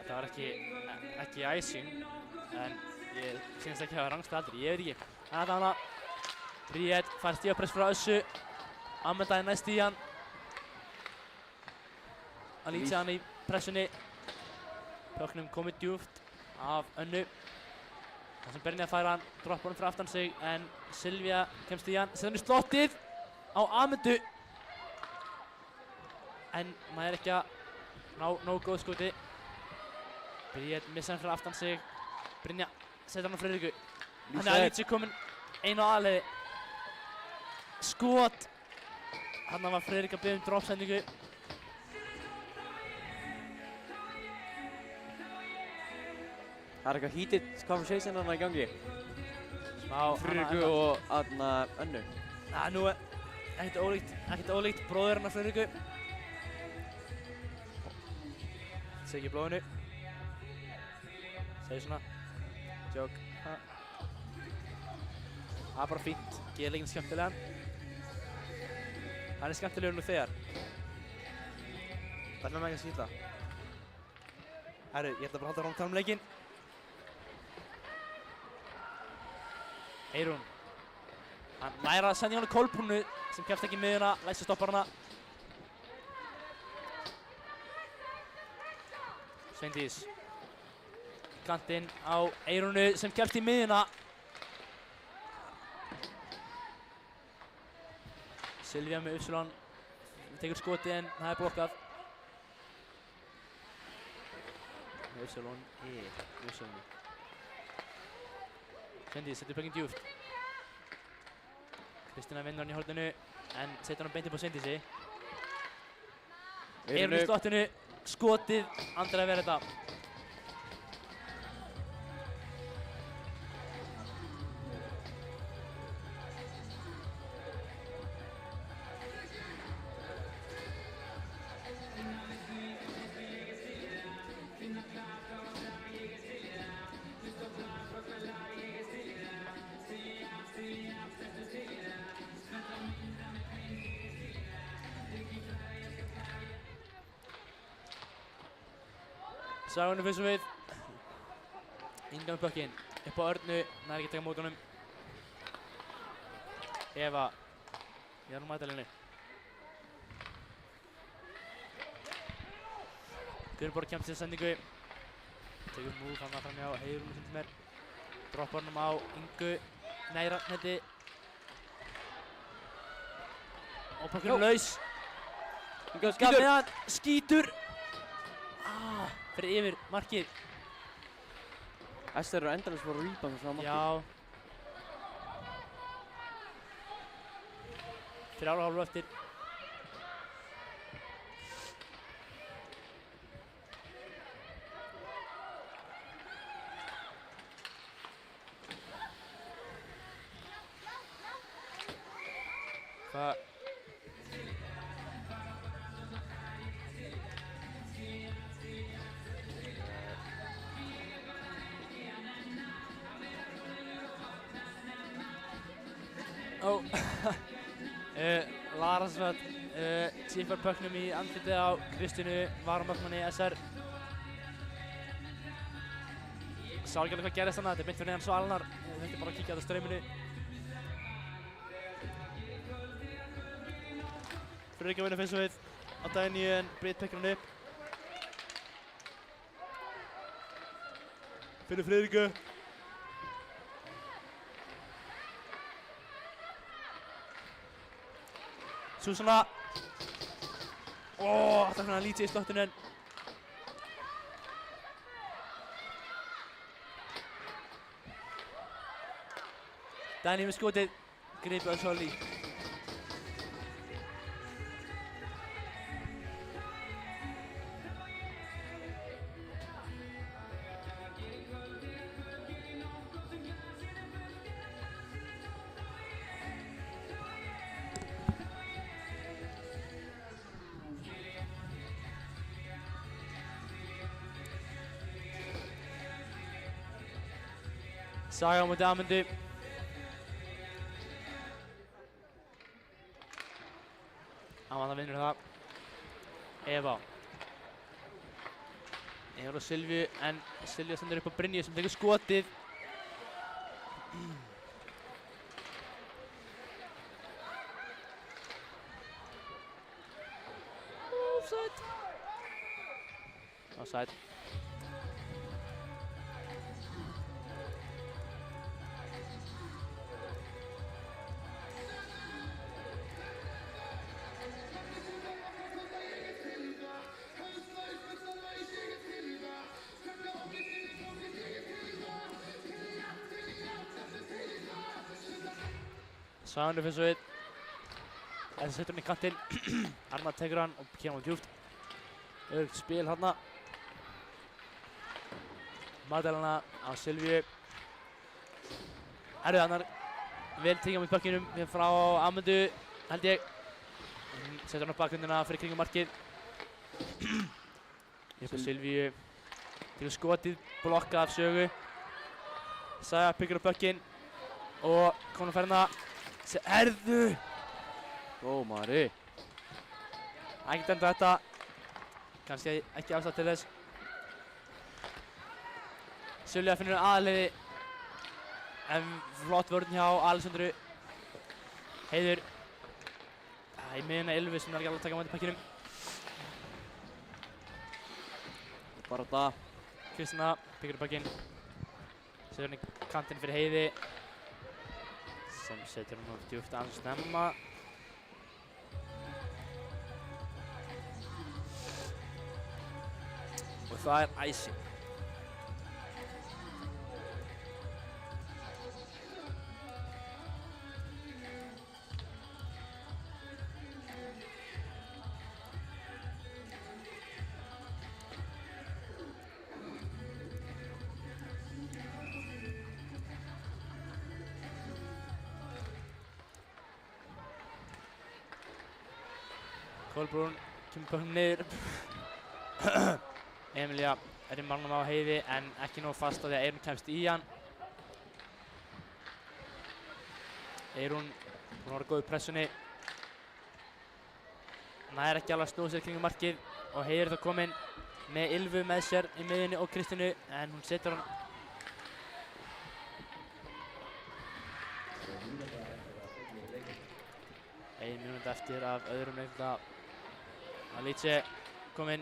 Það var ekki æsing, en ég finnst ekki að hafa rangstæða aldrei, ég veit ekki. En þetta hana, Bríett fær stígapress frá Össu, Amanda er næst í hann. Alicia hann í pressunni. Pöknum komið djúpt af Önnu. Það sem Brynja fær hann, droppar hann fyrir aftan sig, en Silvía kemst í hann. Setur hann í slottið á Amandu. En maður er ekki að ná nógu góð skoti. Bríett missa hann fyrir aftan sig. Brynja setur hann á Friðriku. Hann er Alicia komin einu á aðleiði. Skot. Hann var Friðrik að biðja um dropsendingu. Það er eitthvað heated conversation hann í gangi. Smá. Friðriku og Önnu. Nú er ekkert ólíkt bróður hann af Friðriku. Segir ekki blóðinu. Segir svona. Joke. Það er bara fínt. Gerir leikinn skemmtilegan. Hann er skemmtilegur nú þegar. Það er með mig ekki að skýta. Herru, ég ætla bara að halda rámt um leikinn. Eyrún. Hann læra að senda í hana Kolbrúnu sem kemst ekki í miðjuna, læsir stoppar hana. Sveindís. Kantinn á Eyrúnu sem kemst í miðjuna. Silvía með Upsilon. Tekur skoti en það er blokkað. Upsilon Upsilon. Sveindís setur pökkinn djúpt. Kristína vinnur hann í horninu en setur hann beint upp á Sveindísi. Eyrún í slottinu. Skotið. Andri að vera þetta. Sagunum fyrst við. Inga með pökkinn. Upp á Örnu. Nær ekki að taka mót honum. Eva. Ég er nú mætalinni. Guðborg kemst til sendingu. Tekur múf hann fram hjá Eyrúnu sem er. Droppar honum á Ingu. Næra netti. Og pökkinn laus. Inga Skap með hann. Skítur. Fyrir yfir markið. Ester eru endalaust bara að rebound þess að markið. Já. 3,5 eftir. Það Lara sem tippar pökknum í andlitið á Kristínu, varamarkmanni SR. Sá ekki alveg hvað gerðist þarna, þetta er beint fyrir neðan svalirnar. Við þurftum bara að kíkja á þetta strauminu. Friðrik að vinna fyrst við á daginn en Britt pekkir hann upp. Fyrir Friðriku. Susanna. Það er hann lítið í slottinu en. Dani með skotið. Gripið að Solli. Saga á móti Amundu. Amanda vinnur það. Eva. Eva og Silvíu, en Silvíu stendur upp á Brynju sem tekur skotið. Offside. Offside. Sagan upp eins og við. Þessi setur hann í kantinn. Arnar tekur hann og kemur hann djúpt. Öruggt spil þarna. Magdalena á Silvíu. Herðu Arnar. Vel tekið á mitt bakkinum frá Amundu, held ég. Setur hann á bakgrundina fyrir kringum markið. Upp á Silvíu. Tekur skotið, blokkað af Sögu. Saga byggur á bakkin. Og komin að ferna. Herðu! Dómari. Ekki dæmda þetta. Kannski ekki ástæða til þess. Silvíu finnur aðalliði. En flott vörn hjá Alessandru. Heiður. Í miðjuna Ylvi sem ekki alveg að taka á móti pakkinum. Bara það. Kristina byggur upp pakkinn. Setur hann í kantinn fyrir Heiði. Sem setur hann á djúpt aðeins snemma. Og það er icing. Kolbrún kemur böknum niður. Emilía er í mannum á Heiði en ekki nóg fast á því að Eyrún kemst í hann. Eyrún búin að vera góð í pressunni. Nær ekki alveg að snúa sér kringum markið og Heiði er þá kominn með Ylvu með sér í miðjunni og Kristínu en hún setur hann. Ein mínúta eftir af öðrum leikluta. Alice kominn,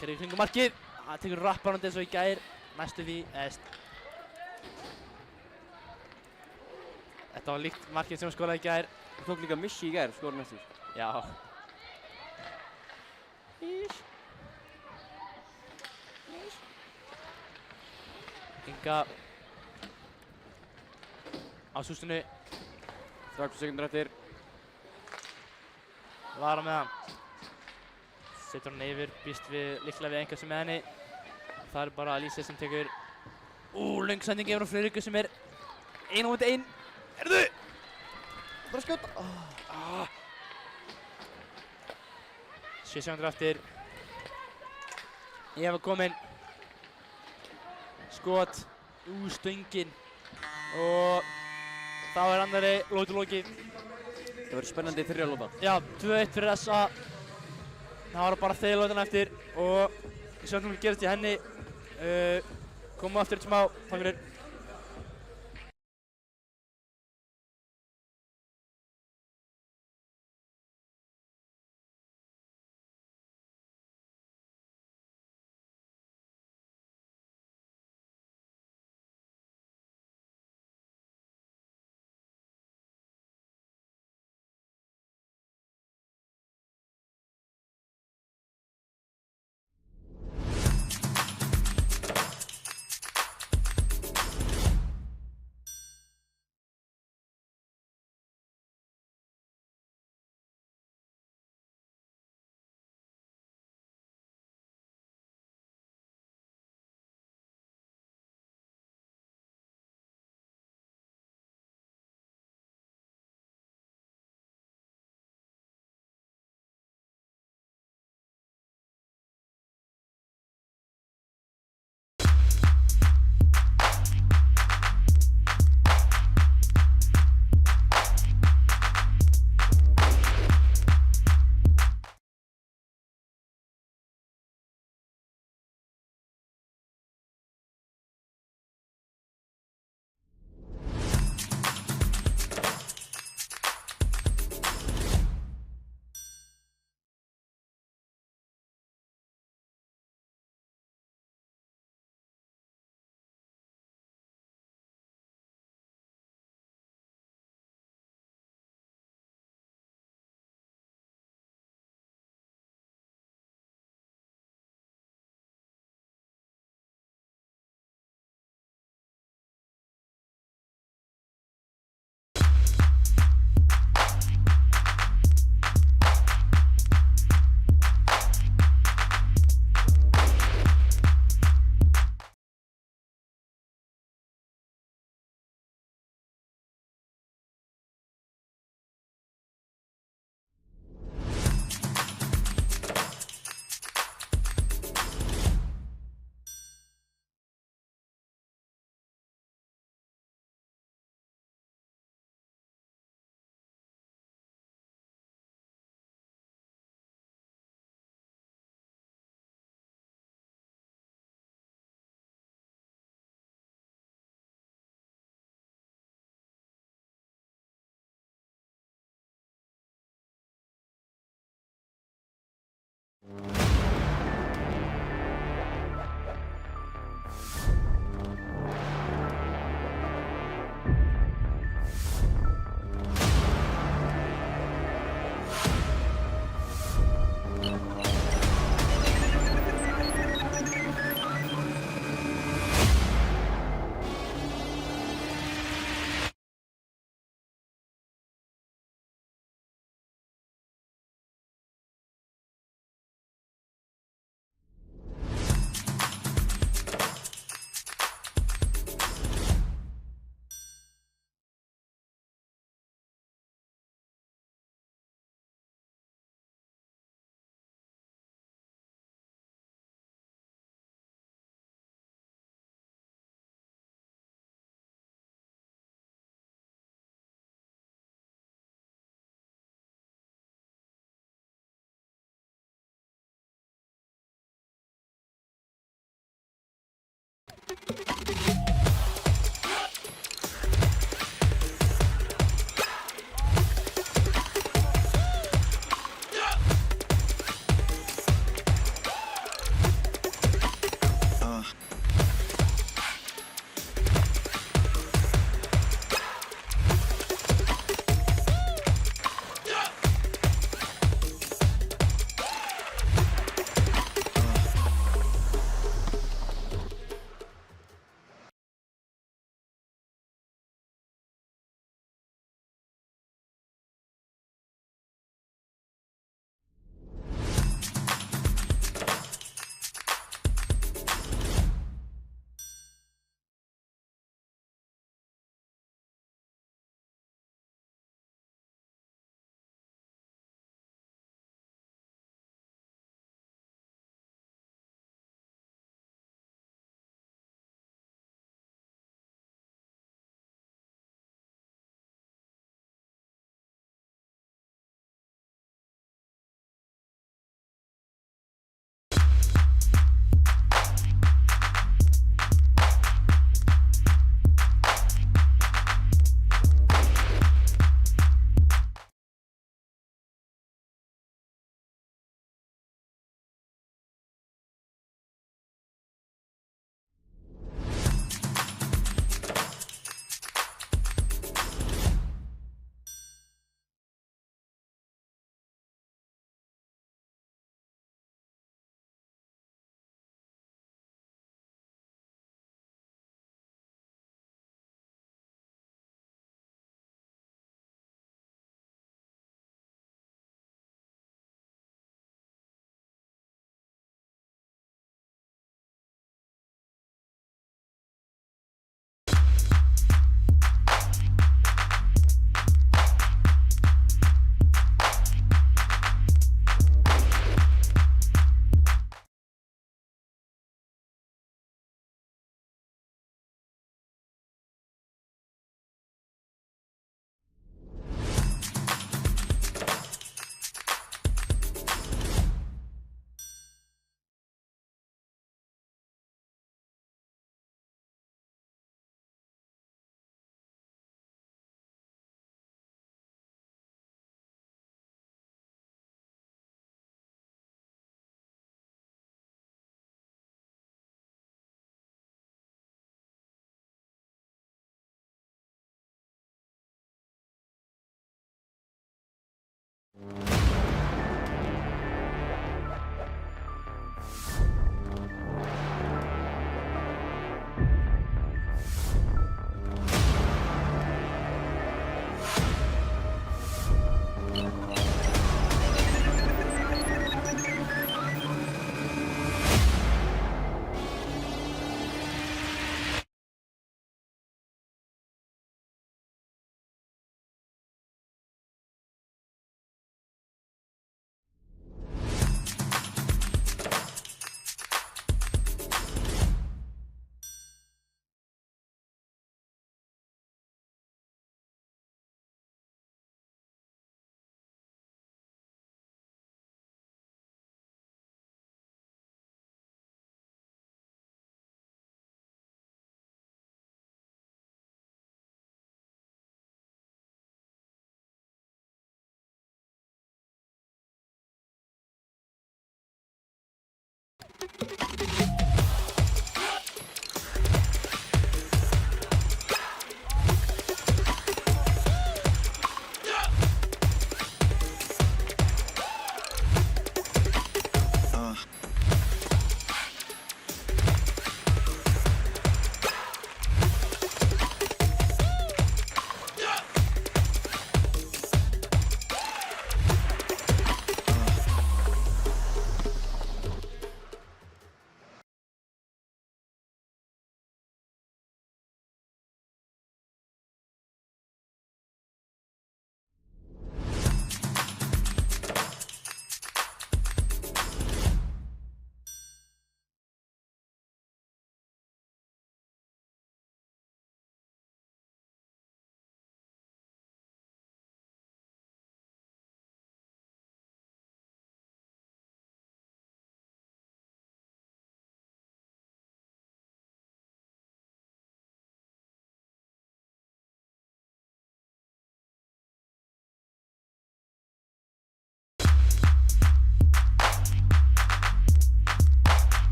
kerið í kringum markið, það tekur rapparandi eins og í gær, næstu því, Þetta var líkt markið sem hún skólaði í gær. Þú tók líka missi í gær, skóra næstur. Já. Inga á sústinu. 30 sekúndur eftir. Vara með hann. Setur hann yfir, býst við líklega við einhver sem með henni. Það er bara Alice sem tekur löng sending yfir á Friðriku sem er 1 á móti 1. Herðu! Það er að skjóta. 7 sekúndur eftir. Eva kominn. Skot. Stöngin. Og þá er annari lótu lokið. Það verður spennandi í þriðja lóta. Já, 2-1 fyrir SA. Það var bara þeir lótan eftir og við sjáum hvað gerist í henni. Komum aftur eitt smá, takk fyrir.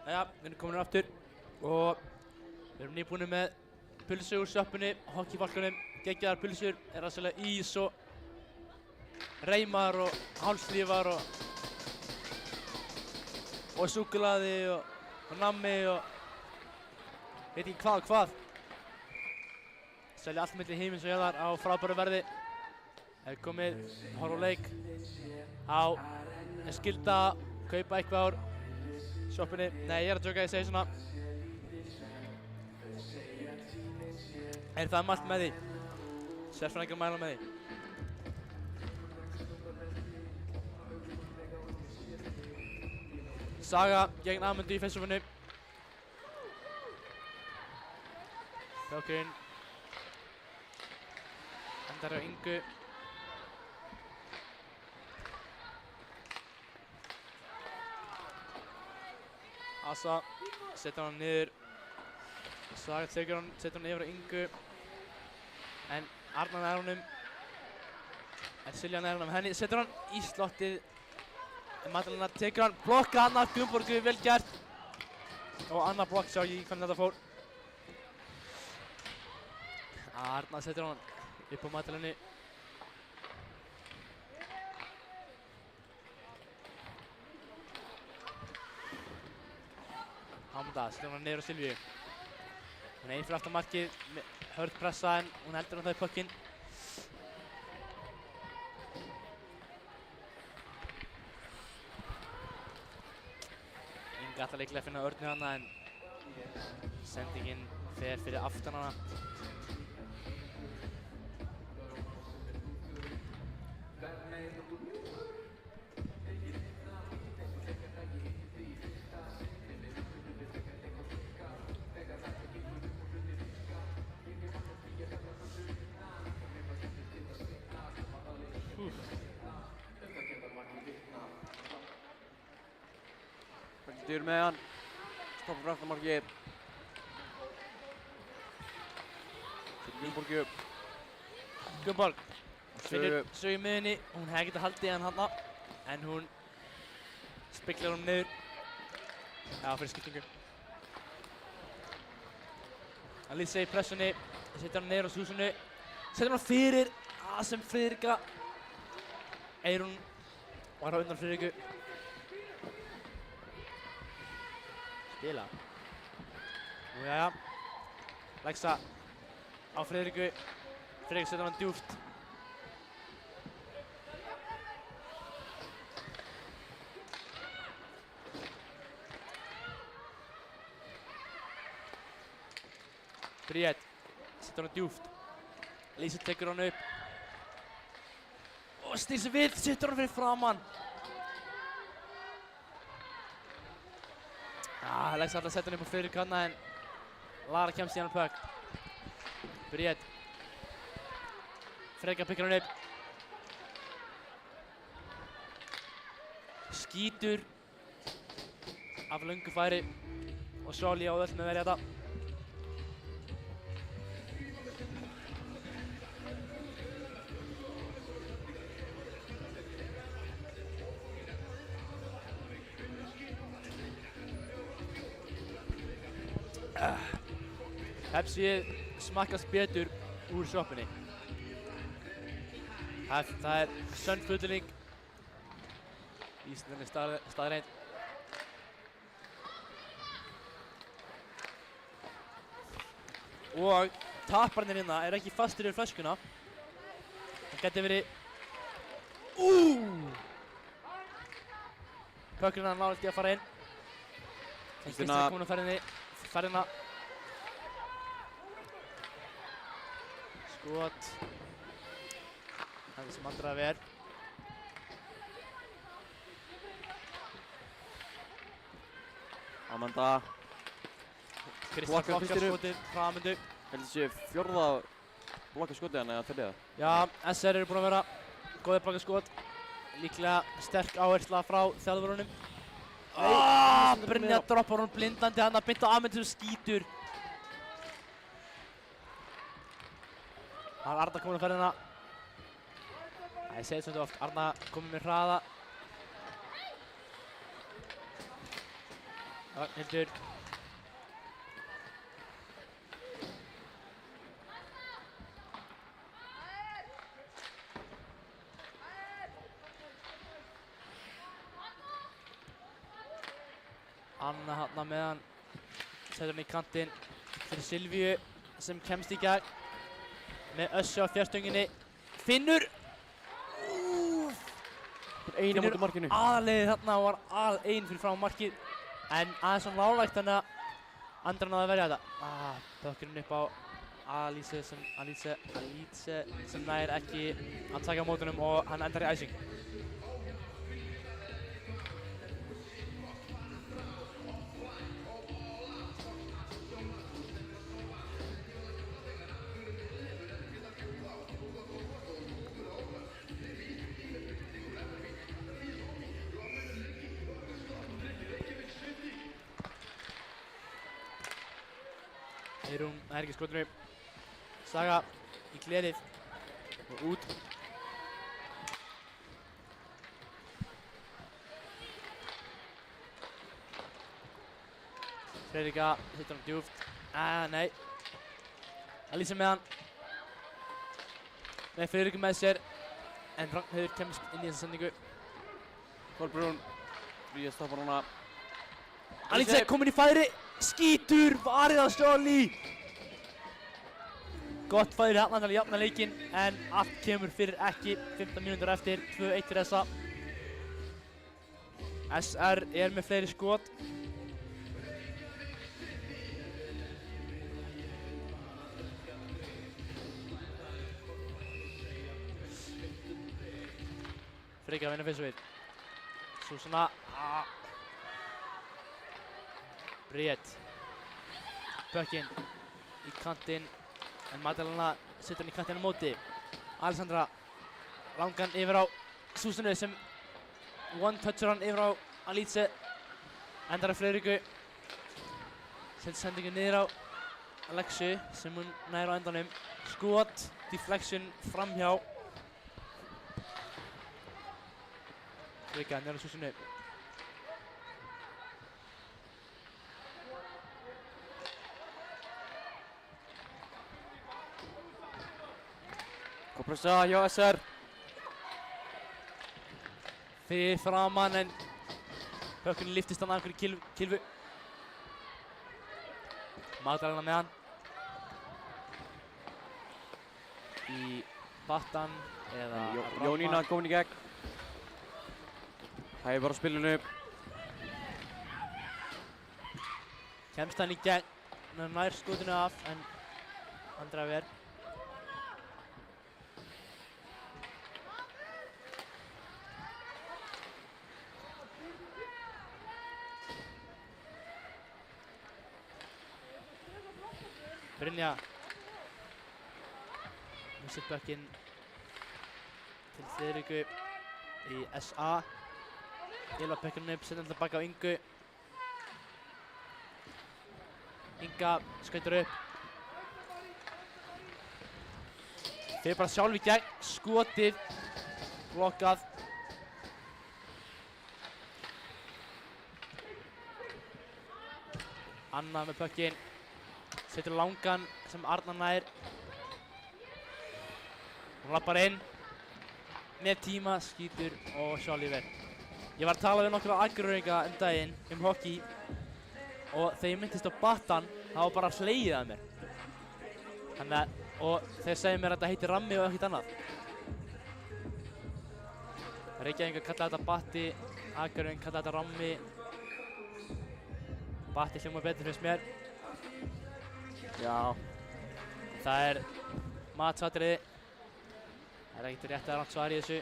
Jæja, við erum komin aftur og við erum nýbúinir með pulsu úr sjoppunni, hockeyfálkunum, geggjaðar pulsur, er að selja ís og reimar og hálslífar og súkkulaði og nammi og veit ekki hvað og hvað. Selja allt milli himins og jarðar á frábæru verði. Það er komið horf og leik á skylda að kaupa eitthvað úr sjoppunni. Nei, ég er að djóka, ég segi svona. Er það mælt með því? Sérfræðingar mæla með því. Saga gegn Amundu í face-offinu. Þjókurinn endar á Ingu. Asa setur hann niður. Saga tekur hann, setur hann yfir á Ingu. En Arnar nær honum. En Silja nær honum henni. Setur hann í slottið. En Magdalena tekur hann, blokka hann af Gunnborgu, vel gert. Og annar blokk, sjá ég hvernig þetta fór. Arnar setur hann upp á Magdalenni. Amanda setur hann niður á Silvíu. Hún er einn fyrir aftan markið, hörð pressa en hún heldur hann það í puckinn. Inga ætlar líklega að finna Örnu hana en sendingin fer fyrir aftan hana. Styr með hann, stoppar fyrir aftan markið. Fyrir Gunnborgu. Gunnborg finnur Sögu í miðjunni, hún hefði getað haldið hann hana en hún spiklar honum niður. Já, fyrir skiptingu. Hann lýsir sig í pressunni, setur hann niður á Súsunu, setur hann fyrir sem Friðrika. Eyrún var á undan Friðriku. Spila. Nú jæja. Leggsa á Friðriku. Friðrik setur hann djúpt. Bríett setur hann djúpt. Lísa tekur hann upp. Og snýr sig við, setur hann fyrir framann. Leggsa alltaf að setja hann upp á Friðrik hana en Lara kemst í hann puck. Bríett. Freyka pikkar hann upp. Skítur af löngu færi og Soli á öll með verið þetta. Pepsið smakkast betur úr sjoppunni. Það er sönn fullyrðing. Íslandin er staðreind. Og tapparnir hérna er ekki fastur yfir flöskuna. Það gæti verið... Pökkurinn hann nálægt í að fara inn. Kristina er komin á ferðina. Skot. Það sem andra vel. Amanda. Kristján blokkar skotið frá Amundu. Heldur sé fjórða blokka skotið hann eða þriðja? Já, SR eru búin að vera góðir blokka skot. Líklega sterk áhersla frá þjálfurunum. Brynja droppar hún blindandi hann að bynda á Amundu sem skítur. Það er Arna komin á ferðina. Ég segi þetta oft, Arna komið með hraða. Ragnhildur. Anna þarna með hann. Setur hann í kantinn fyrir Silvíu sem kemst í gegn með Össi á fjárstönginu. Finnur! Einu á móti markinu. Aðleiðið þarna og var ein fyrir frá markið. En aðeins svona láglegt þannig að Andra náði að verja þetta. Bökkurinn upp á Alice sem nær ekki að taka á mótunum og hann endar í æsing. Eyrún nær ekki skotinu. Saga í glerið og út. Friðrika hittar hann djúpt. Nei. Alice með hann. Með Friðriku með sér. En Ragnheiður kemst inn í þessa sendingu. Kolbrún. Fríða stoppar hana. Alice komin í færi. Skítur. Varið á Sjóli. Gott færi hérna til að jafna leikinn. En allt kemur fyrir ekki. 15 mínútur eftir. 2-1 fyrir þessa. SR er með fleiri skot. Frigga að vinna fyrst við. Súsanna. Bríett. Bökkinn í kantinn. En Magdalena setur hann í kantinn á móti. Alessandra langan yfir á Súsannu sem one-touchar hann yfir á Alice. Endar á Friðriku. Setur sendingu niður á Alexu sem hún nær á endanum. Skot, deflection framhjá. Frigga niður á Súsannu. Góð pressa hjá SR. Fyrir framann en hökkunni liftist hann af einhverju kylfu. Magdalena með hann. Í battan eða Jónína komin í gegn. Hægir bara á spilinu. Kemst hann í gegn. Hann nær skotinu af en Andra verð. Brynja missir bökkinn til Friðriku í SA. Ylva bökkinn upp, setur hann tilbaka á Ingu. Inga skautar upp. Fyrir bara sjálf í gegn, skotið, blokkað. Anna með bökkinn. Setur langan sem Arnar nær. Hún lappar inn. Með tíma, skýtur og sjálf yfir. Ég var að tala við nokkra Akureyringa daginn hockey. Og þegar ég myndist á battan, það var bara hlegið að mér. Og þeir segja mér að þetta heitir rammi og ekkert annað. Reykjavíkingar kalla þetta batti, Akureyringar kalla þetta rammi. Batti hljómar betur finnst mér. Já, það matsatriði. Það ekkert rétt eða rangt svar í þessu.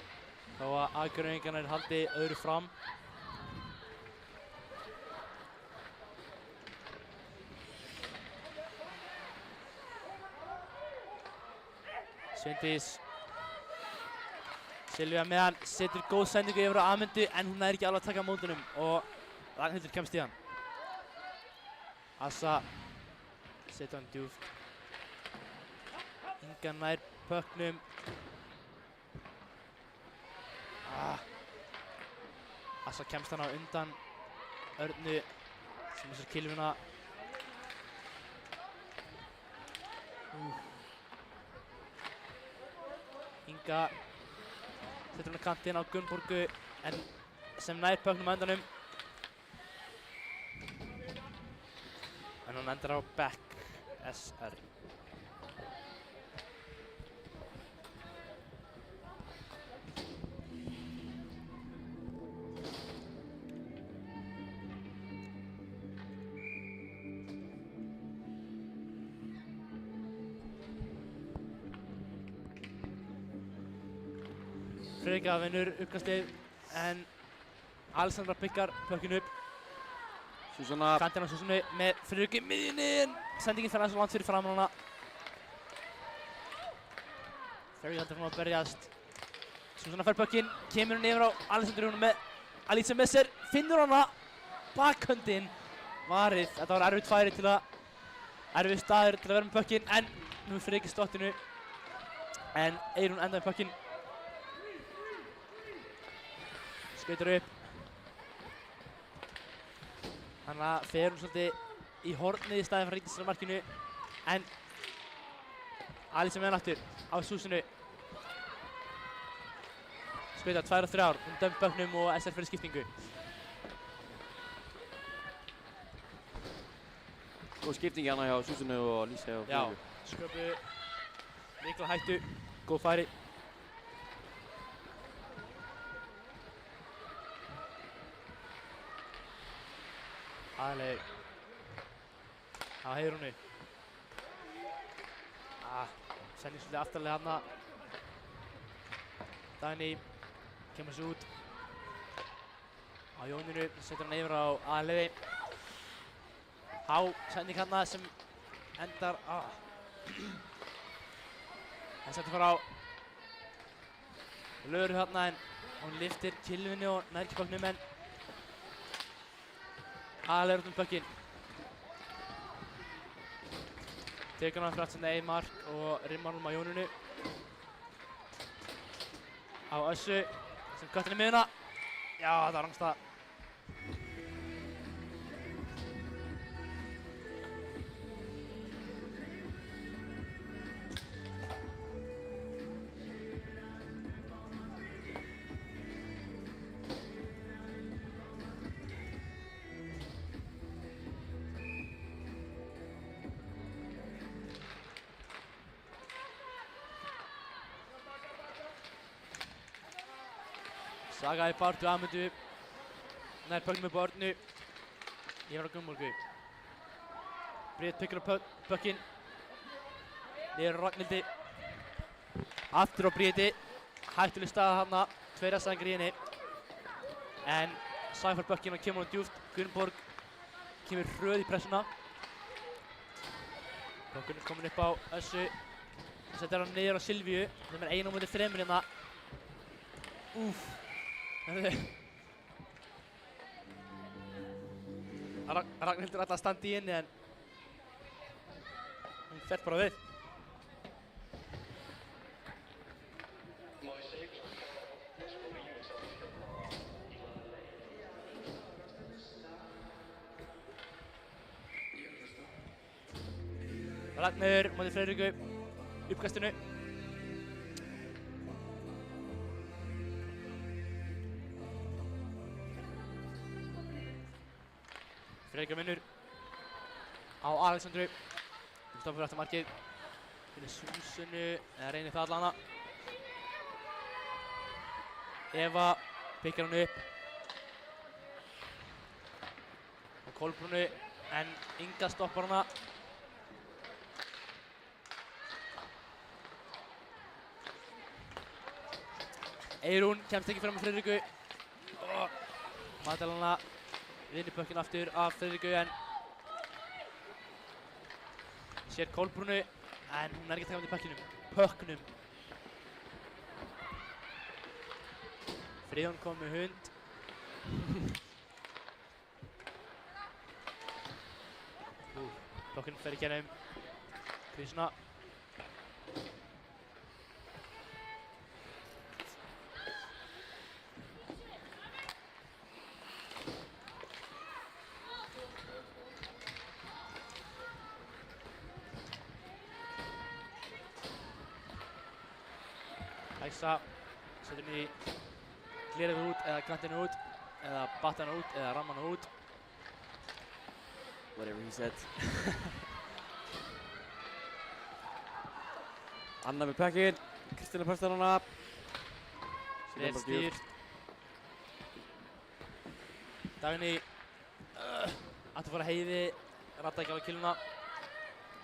Þó að Akureyringarnir haldi öðru fram. Sveindís. Silvía með hann, setur góð sendingu yfir á Amundu en hún nær ekki alveg að taka á mótunum og Ragnhildur kemst í hann. Assa setur hann djúpt. Inga nær pökknum. Assa kemst hann á undan Örnu sem missar kilvuna. Inga setur hann á kantinn á Gunnborgu en sem nær pucknum á endanum. En hann endar á back SR. Friðrika vinnur uppkastið en Alessandra pikkar puckinn upp. Súsanna. Kantinn á Súsannu með Friðriku í miðjunni en sendingin fer aðeins langt fyrir framan hana. Friðrika heldur fram að berjast. Súsanna fær puckinn, kemur hún yfir á Alessandru hún með Alicia með sér, finnur hana, bakhöndin, varið. Þetta var erfitt færi til að, erfið staður til að vera með puckinn en nú er Friðrika í stottinu en Eyrún endaði puckinn. Skautar upp. Þannig að fer hún svolítið í hornið í staðinn fyrir ríkismarkinu en Alicia með hann aftur á Súsannu. Skautar 2 og 3, hún dömd pucknum og SR fyrir skiptingu. Góð skipting hérna hjá Súsannu og Alicia og Já, Friðriku. sköpu mikla hættu, góð færi. Aðaleg á Heiðrúnu. Sending svolítið aftarlega hana. Dagný kemur svo út á Jóninu, setur hann yfir á Aðalegi. Há sending hana sem endar hann setur fara á Löru hana en hún lyftir kilvunni og nær ekki pucknum en Aðalegi út puckinn. Tekur hann fyrir aftan eigin mark og rimmar honum á Jóninu. Á Össu sem köttir í miðjuna. Já, það var rangstað. Saga í bartu Amundu, nær pucknum upp á Örnu, yfir á Gunnborgu. Bríet pikkar upp puckinn, niður á Ragnhildi, aftur á Bríeti, hættuleg staða þarna, 2 restæðingar í henni. En Saga fær puckinn og kemur hún djúpt, Gunnborg kemur hröð í pressuna. Puckinn er komin upp á Össu, setur hann niður á Silvíu, sem er 1 á móti 3 hérna. Ragnhildur ætlaði að standa í henni en hún fer bara við. Ragnhildur móti Friðriku, uppkastinu. Friðrika vinnur á Alessandru. Hún stoppar fyrir aftan markið. Finnir Súsannu, eða reynir það allana. Eva pikkar hann upp. Og Kolbrúnu, en Inga stoppar hana. Eyrún kemst ekki fram með Friðriku. Magdalena vinnur puckinn aftur af Friðriku en sér Kolbrúnu en hún er ekki að taka á móti pucknum. Friðjón kom með hund. Puckinn fer í gegnum Krisna. Hægsa, setur hann í glerið út eða kantinu út eða battana út eða rammana út. Whatever he said. Anna með pekkin, Kristína prestar hana. Vel stýrt. Dagný átti að fara Heiði, ratta ekki á killuna.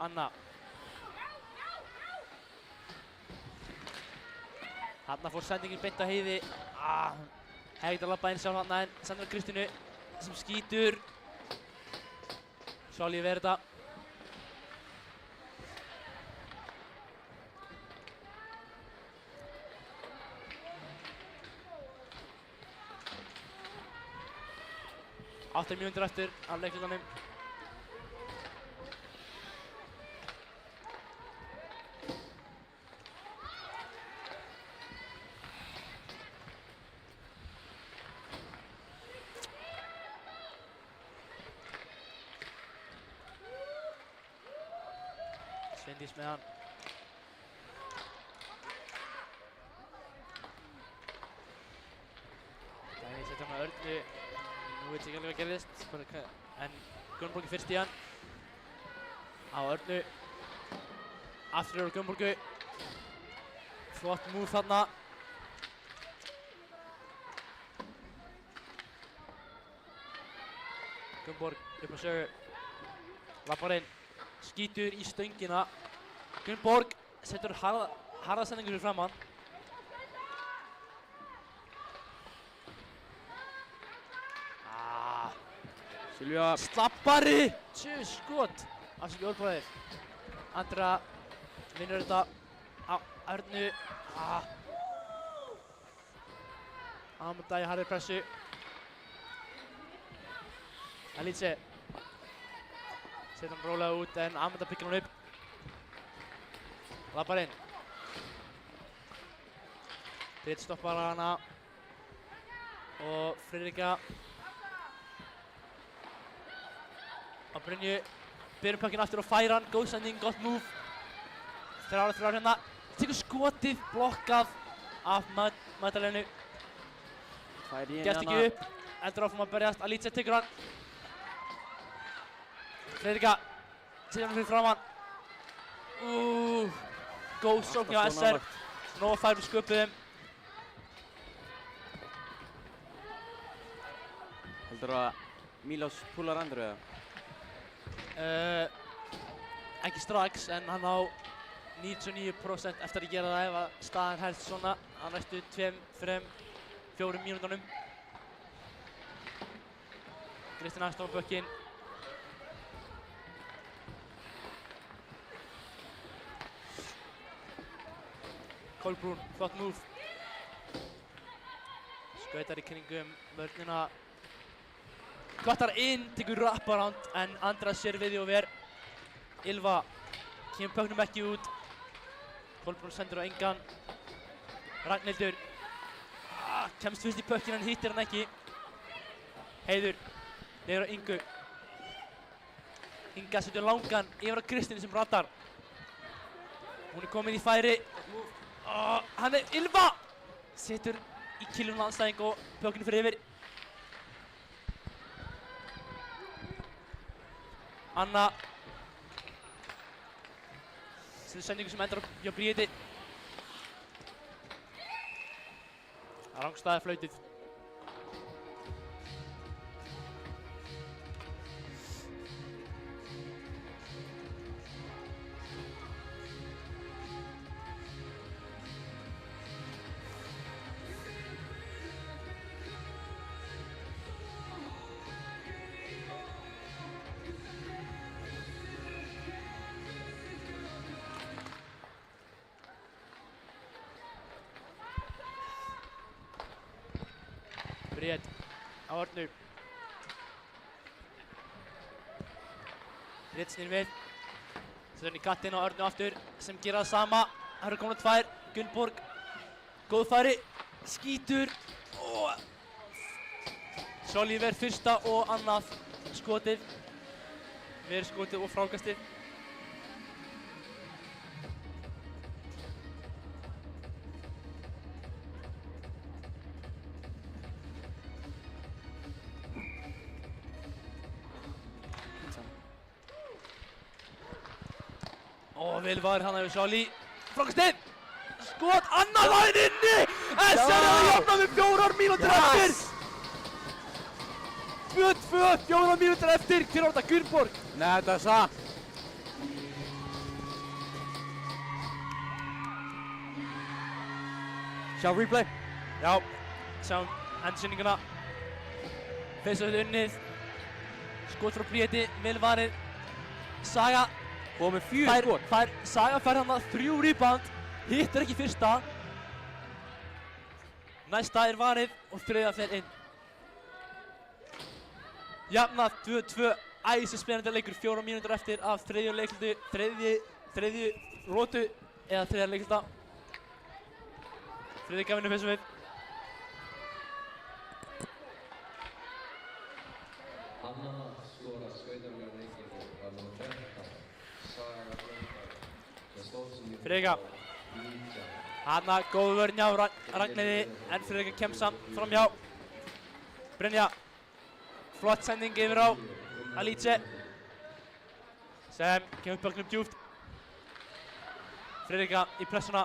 Anna. Þarna fór sendingin beint á Heiði. Hún hefði getað labbað inn sjálf þarna en sendur á Kristínu sem skýtur. Svo lífið er þetta. Áttar mínútur eftir af leiklutanum. Sveindís með hann. Dagný setur hann að Örnu. Nú veit ég ekki alveg hvað gerðist, en Gunnborg fyrst í hann. Á Örnu. Aftur yfir á Gunnborgu. Flott move þarna. Gunnborg upp á sögu. Labbar inn. Skýtur í stöngina. Gunnborg setur harða sendingu fyrir framann. Silvía. Slappari! Skot af Silvíu Olbræðir. Andra vinnur þetta á Örnu. Amanda í harðri pressu. Alice. Setur hann rólega út en Amanda byggir hann upp. Labbar inn. Britt stoppar hana. Og Friðrika. Á Brynju. Byrjum pökkinn aftur og færa hann. Góð sending, gott move. Þrjár hérna. Tekur skotið, blokkað af Magdalenu. Gefst ekki upp. Eldur áfram að berjast. Alice tekur hann. Friðrika setur hann fyrir framann. Góð sókn hjá SR. Nóg færum sköpuðum. Heldur að Milos púlar Andru eða? Ekki strax, en hann á 99% eftir að gera það ef að staðan helst svona á næstu 2, 3, 4 mínútunum. Kristína stóð á bökkinn. Kolbrún, flott move. Skautar í kringum vörnina. Kvartar inn, tekur wraparound en Andra sér við því og ver. Ylva kemur pökknum ekki út. Kolbrún sendur á engan. Ragnhildur kemst fyrst í pökkinn en hittir hann ekki. Heiður niður á Ingu. Inga setur langan yfir á Kristínu sem ratar. Hún er komin í færi. Hann er Ylva! Setur í killuna anstæðing og pökkinn fyrir yfir. Anna setur sendingu sem endar hjá Bríeti. Rangstæði flautið. Bríet á Örnu. Bríet snýr við. Setur hann í kattinn á Örnu aftur sem gera það sama. Það eru komna tvær. Gunnborg. Góð færi. Skýtur. Soliver fyrsta og annað skotið. Verið skotið og frákastið. vel var hann að Sjálí. Frákastinn! Skot, annað aðeins inni! SR er að jafna með 4 mínútur eftir! 2-2, 4 mínútur eftir. Hver var þetta? Gunnborg? Nei, þetta er satt. Sjá replay. Já, sjáum endursýninguna. Fyrst unnið. Skot frá Bríeti, vel varið. Saga Og með 4 skot. Saga fær hann 3 rebound. Hittir ekki fyrsta. Næsta er varið og þriðja fer inn. Jafnað 2-2. Æsispennandi leikur 4 mínútur eftir af þriðju leiklutu. Þriðju lotu eða þriðja leikluta. Þriðja gafinu fyrst við. Anna skora skautarlega leikir og var nú 13. Saga Blöndal með stóðsynningu Friðrika. 19. Hanna góð vörn hjá Ragnheiði en Friðrika kemst samt framhjá. Brynja. Flott sending yfir á Alice sem kemur böknum djúpt. Friðrika í pressuna.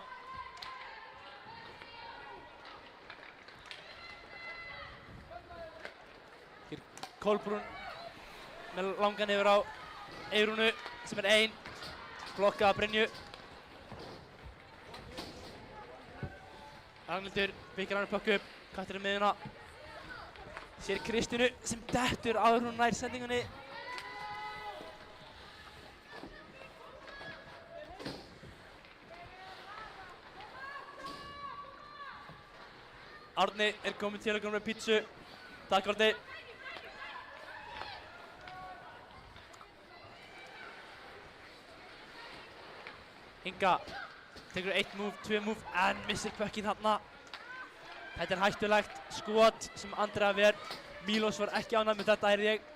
Hér Kolbrún með langan yfir á Eyrúnu sem er ein. Blokkað af Brynju. Ragnhildur byggir hann plökku upp. Kattir í miðjuna. Sér Kristínu sem dettur áður hún nær sendingunni. Árni er kominn til að koma með pítsu. Takk Árni. Inga tekur 1 move, 2 move en missir pökkinn þarna. Þetta er hættulegt skot sem Andrea ver. Mílos var ekki ánægð með þetta, heyrði ég.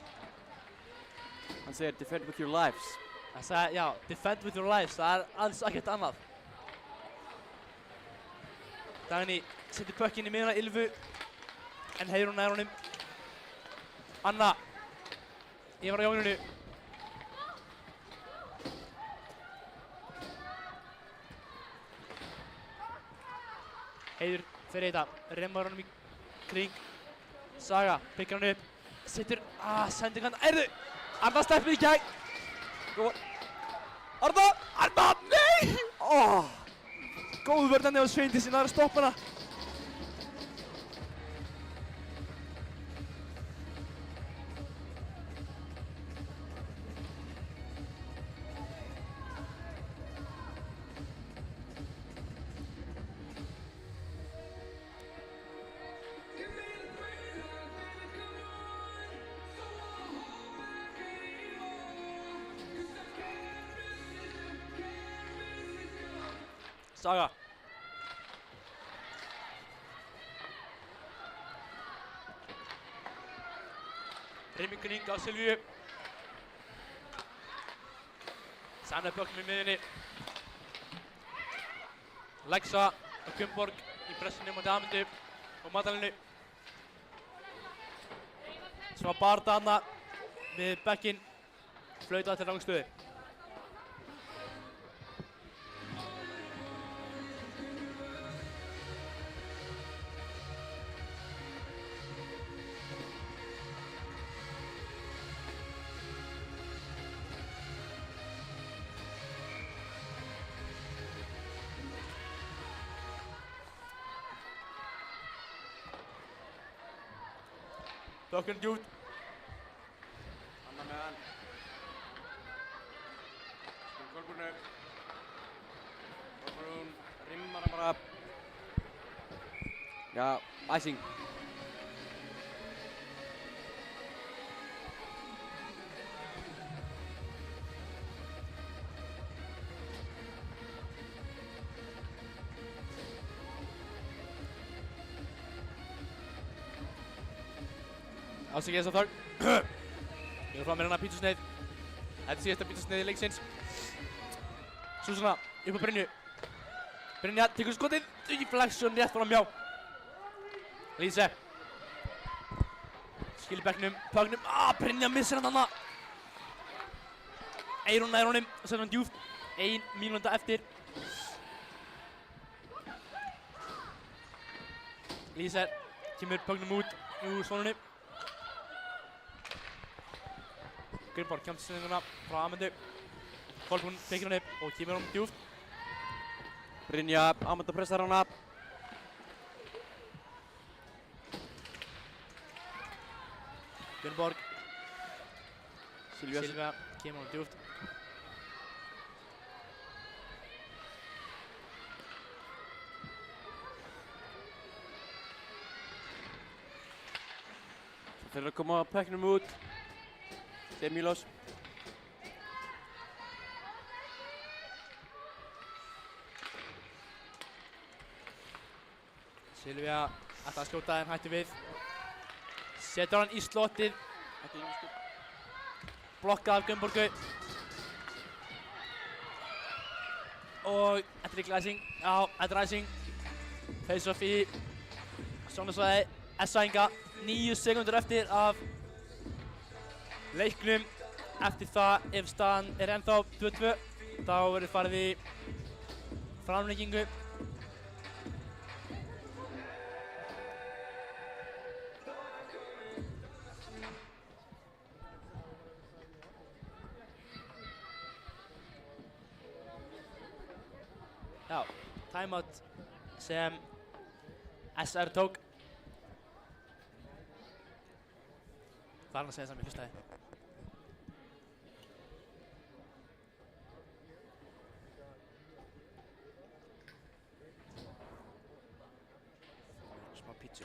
Hann segir defend with your lives. Hann sagði, já, defend with your lives, það er alls ekkert annað. Dagný setur pökkinn í miðjuna Ylfu, en Heiðrún nær honum. Anna, ég var á Jóninu. Heiður fyrir þetta, remmar honum í kring. Saga, byggir hann upp, setur, sendingan, erðu! Arna sleppur í gegn! Góð, Arna, nei! Góð vörðandi á Sveindísi, náður að stoppa hana. Saga. Rimmingunning á Silvíu. Sanna böknum í miðjunni. Lexa og Gunnborg í pressunni mútið Amundu og Magdalenu. Svo var barða hana við bekkinn. Flautað til rangstöðu. Bökkurinn djúpt. Anna með hann. Kolbrúnu. Kolbrún rimmar hann bara. Já, icing. Ásækja þess að þörn. Ég er fram með hérna pítsusneið. Þetta er síðasta pítsusneið leiksins. Súsanna, upp á Brynju. Brynja tekur skotið. Í flexion rétt fram hjá. Líse. Skilir bekknum, pögnum. Brynja missir hann þarna. Eyrún nær honum og setur hann djúpt. 1 mínúta eftir. Líser kemur pögnum út úr svonunni. Gunnborg kemur til sendinguna frá Amandu. Kolbrún tekir hann upp og kemur hann djúpt. Brynja, Amanda pressar hana. Gunnborg. Silvía. Silvía kemur hann djúpt. Þeir eru að koma pökknum út. Þeir Mílos. Silvía ætlar að skjóta en hættu við. Setur hann í slottið. Blokkað af Gunnborgu. Og þetta er líklega æsing. Já, þetta er æsing. Face-off í sóknarsvæði S-æinga. 9 sekúndur eftir af leiknum. Eftir það, ef staðan er ennþá 2-2, þá verður farið í framlengingu. Já, timeout sem SR tók. Hvað er hann að segja saman, ég hlustaði. Smá pítsu.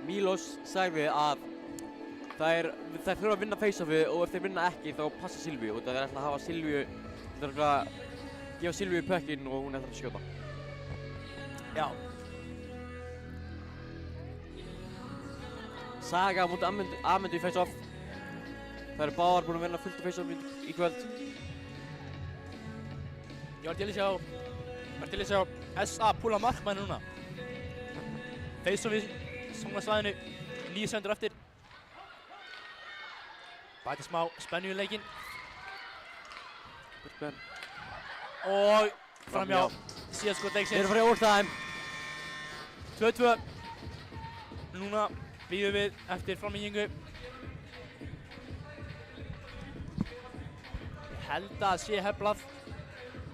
Mílos sagði að þær þurfa að vinna face-offið og ef þeir vinna ekki þá passa Silvíu og þeir ætla að hafa Silvíu, þeir ætla að gefa Silvíu pökkinn og hún ætla að skjóta. Já. Saga á móti Amandu í face-off. Það eru báðar búin að vinna fullt af face-off í kvöld. Ég var til að sjá SA púla markmann núna. Face-offið sóknarsvæðinu 9 sekúndur eftir. Bæti smá spennu í leikinn. Og framhjá síðast skot leiksins. Þeir eru farið í overtime. 2-2. Núna bíðum við eftir framlengingu. Ég held að það sé heflað.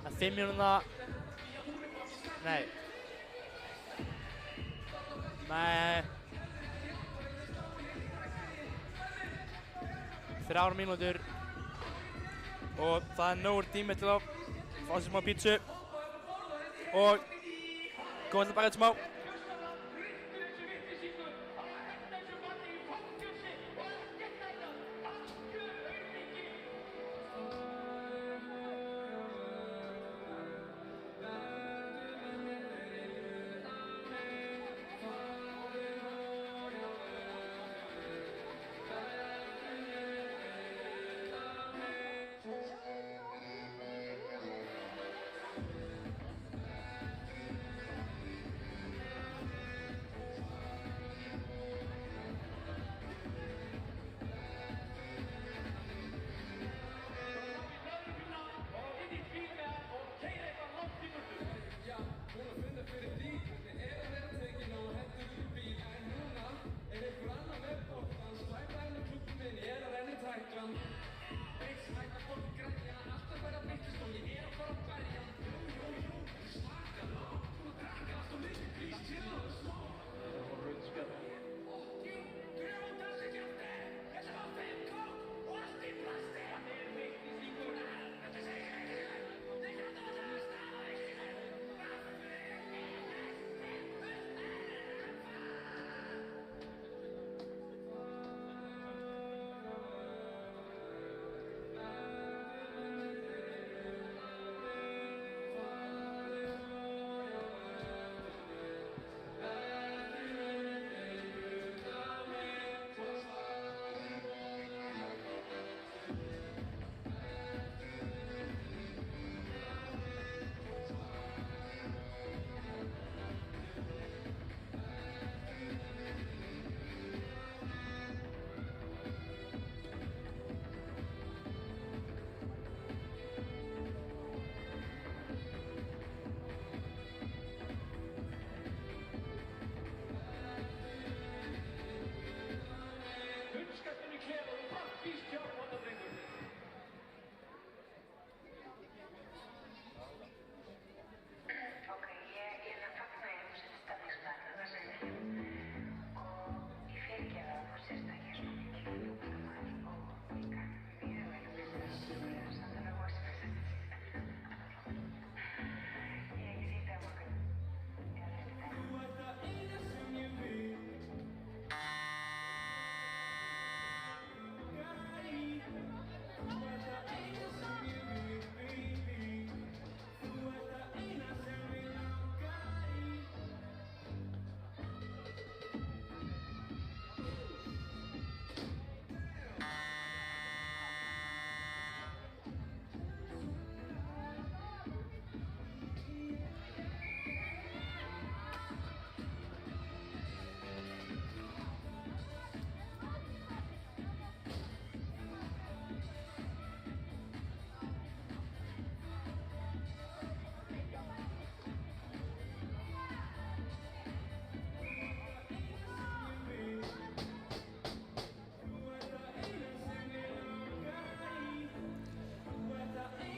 Það 5 mínúna. Nei. 3 mínútur og það er nógur tími til að fá sér smá pítsu og koma tilbaka eftir smá.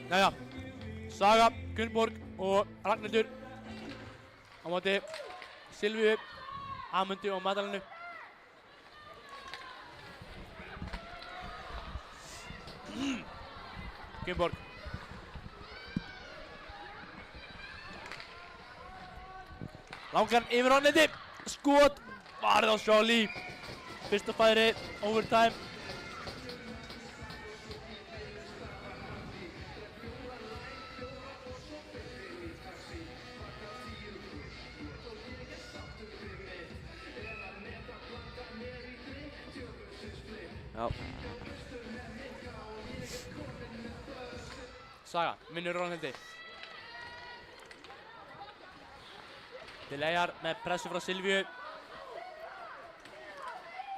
Jæja, Saga, Gunnborg og Ragnhildur á móti Silvíu, Amundu og Magdalenu. Gunnborg. Langan yfir Ragnhildi, skot, varð á Sjálí. Fyrsta færi, overtime. Já. Saga, vinnur Ragnhildi. Delayar með pressu frá Silvíu.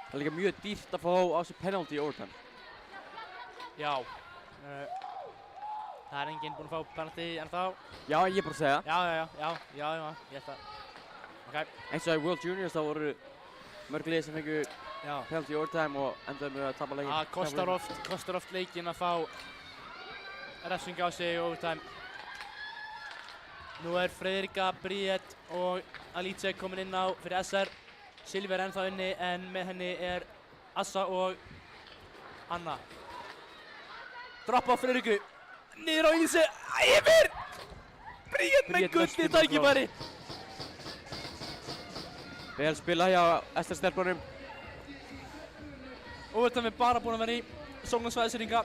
Það er líka mjög dýrt að fá á sig penalty í overtime. Já. Það er enginn búinn að fá penalty ennþá. Já, ég er bara að segja. Já, ég held að. Ok. Eins og í World Juniors þá voru mörg lið sem fengu Já. penalty í overtime og endaði með að tapa leikinn. Það kostar oft leikinn að fá refsing á sig í overtime. Nú er Friðrika, Bríett og Alice komin inn á fyrir SR. Silvi er ennþá inni en með henni er Assa og Anna. Droppa á Friðriku. Niður á Alice. Yfir! Bríett með gullið tækifæri. Vel spila hjá SR-stelpunum. Overtime er bara búinn að vera í sóknarsvæðisýringa.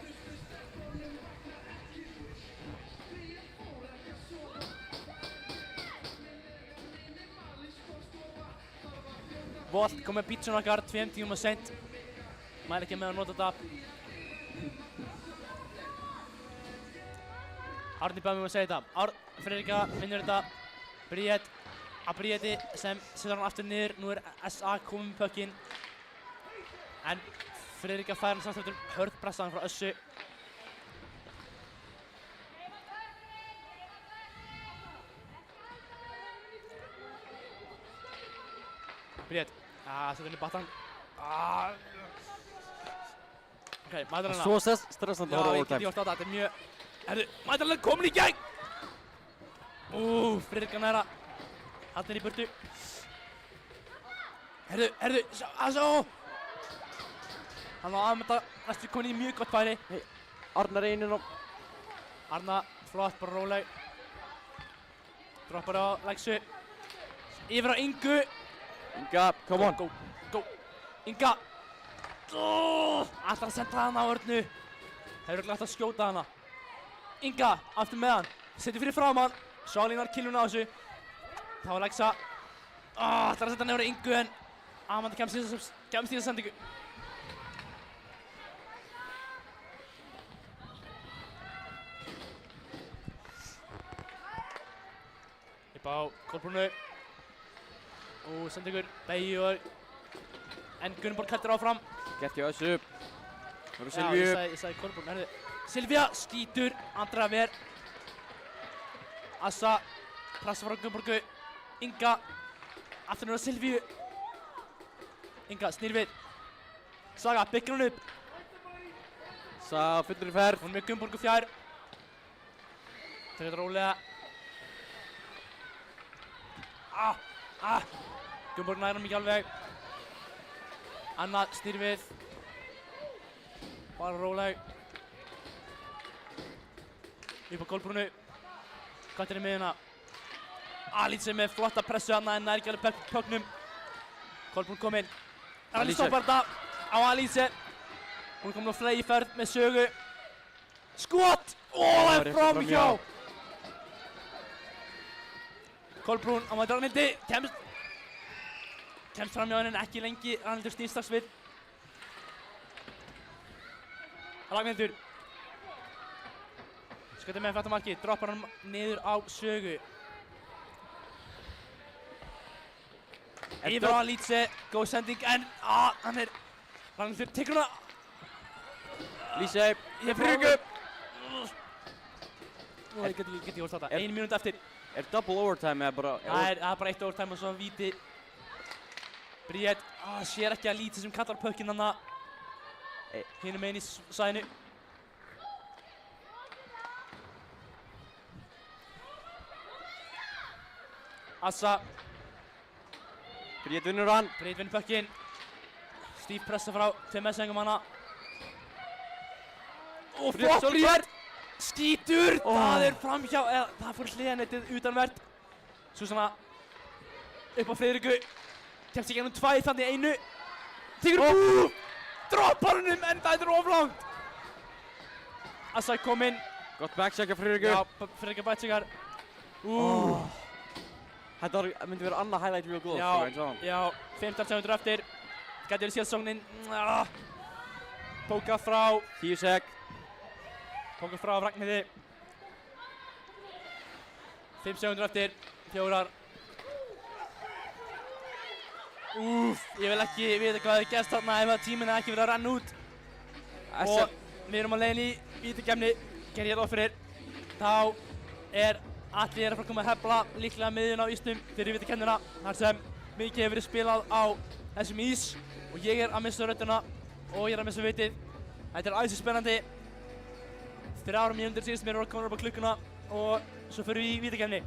Volt kom með pítsun okkar 2 tíma seint. Mæli ekki með að nota þetta. Árni bæði mig að segja þetta. Friðrika vinnur þetta. Bríett að Bríetti sem setur hann aftur niður. Nú er SA komið með puckinn. En Friðrika fær hann samt eftir hörð pressaðan frá Össu. Bríett. Setur henni battan. Ok, Magdalena. Svo stressandi að horfa á Já, ég overtime. geti hort á þetta. Þetta er mjög... Herðu, Magdalena komin í gegn! Friðrika næra. Hallir í burtu. Herðu, sjá! Hann á aðmynda næstu komin í mjög gott færi. Arnar eininn og... Arna, flott, bara róleg. Droppar á Lexu. Yfir á Ingu. Inga, come on. Go. Inga. Alltaf að senda hana á Örnu. Hefur örugglega hægt að skjóta hana. Inga, aftur með hann. Setur fyrir framan. Sjálínar killuna á þessu. Þá er Lexa. Alltaf að senda hann yfir á Ingu en Amanda kemst í þessa sendingu. Upp á Kolbrúnu. Sendingur, beigju en Gunnborg heldur áfram. Gert hjá Össu. Það eru Já, Silvíu. ég sagði Kolbrún, herðu. Silvía skýtur, Andra ver. Assa, pressa frá Gunnborgu. Inga, aftur niður á Silvíu. Inga, snýr við. Saga, byggir hún upp. Saga fullur í ferð. Hún með Gunnborgu fjær. Tekur þetta rólega. Gunnborg nær hann ekki alveg. Anna snýr við. Bara róleg. Upp á Kolbrúnu. Kattir í miðuna. Alice með flotta pressu Anna en nær ekki alveg pucknum. Kolbrún kominn. Alice stoppar þetta á Alice. Hún er komin á fleygiferð með Sögu. Skot! Það er framhjá. Kolbrún á mæti Ragnhildi. Kemst framhjá henni en ekki lengi. Ragnhildur snýr strax við. Ragnhildur. Skautar með fætta marki. Droppar hann niður á Sögu. Yfir á Alice. Góð sending en hann er... Ragnhildur tekur hana. Lísei. Ég Friðriku. Ég get ekki hort þetta. 1 mínúti eftir. Er double overtime eða bara... Það er bara 1 overtime og svo víti. Bríett sér ekki að Alice sem kallar puckinn hana. Hinum meginn í sæðinu. Assa, Bríð vinnur hann. Bríð vinnur pökkinn. Stíf pressa frá tveim meðsengum hana. Og Bríð flott Bríð! Sólberg. Skítur! Það er framhjá, eða það fór hliðanettið utanvert. Súsanna upp á Friðriku. Kemst í gegnum tvær, þannig einu. Tekur droppar hennum, en það er oflangt. Assa kom inn. Gott backcheck af Friðriku. Já, Friðrika backcheckar. Þetta myndi vera annað highlight real goal. Já, 15 sekundur eftir. Gæti verið síðastsóknin. Póka frá. 10 sek. Póka frá af Ragnheiði. 5 sekundur eftir. 4. Ég vil ekki vita hvað hefði gerst þarna ef að tíminn hefði ekki verið að renna út. Og við erum á leiðinni í vítakefni. Gerði ég ráð fyrir. Þá er Atli að fara að koma að hefla líklega miðjun á ísnum fyrir vítakefnina. Þar sem mikið hefur verið spilað á þessum ís. Og ég er að missa rödduna og ég er að missa vitið. Þetta er æðislega spennandi. 3 mínútur síðust mér voru komin upp á klukkuna og svo förum við í vítakefni.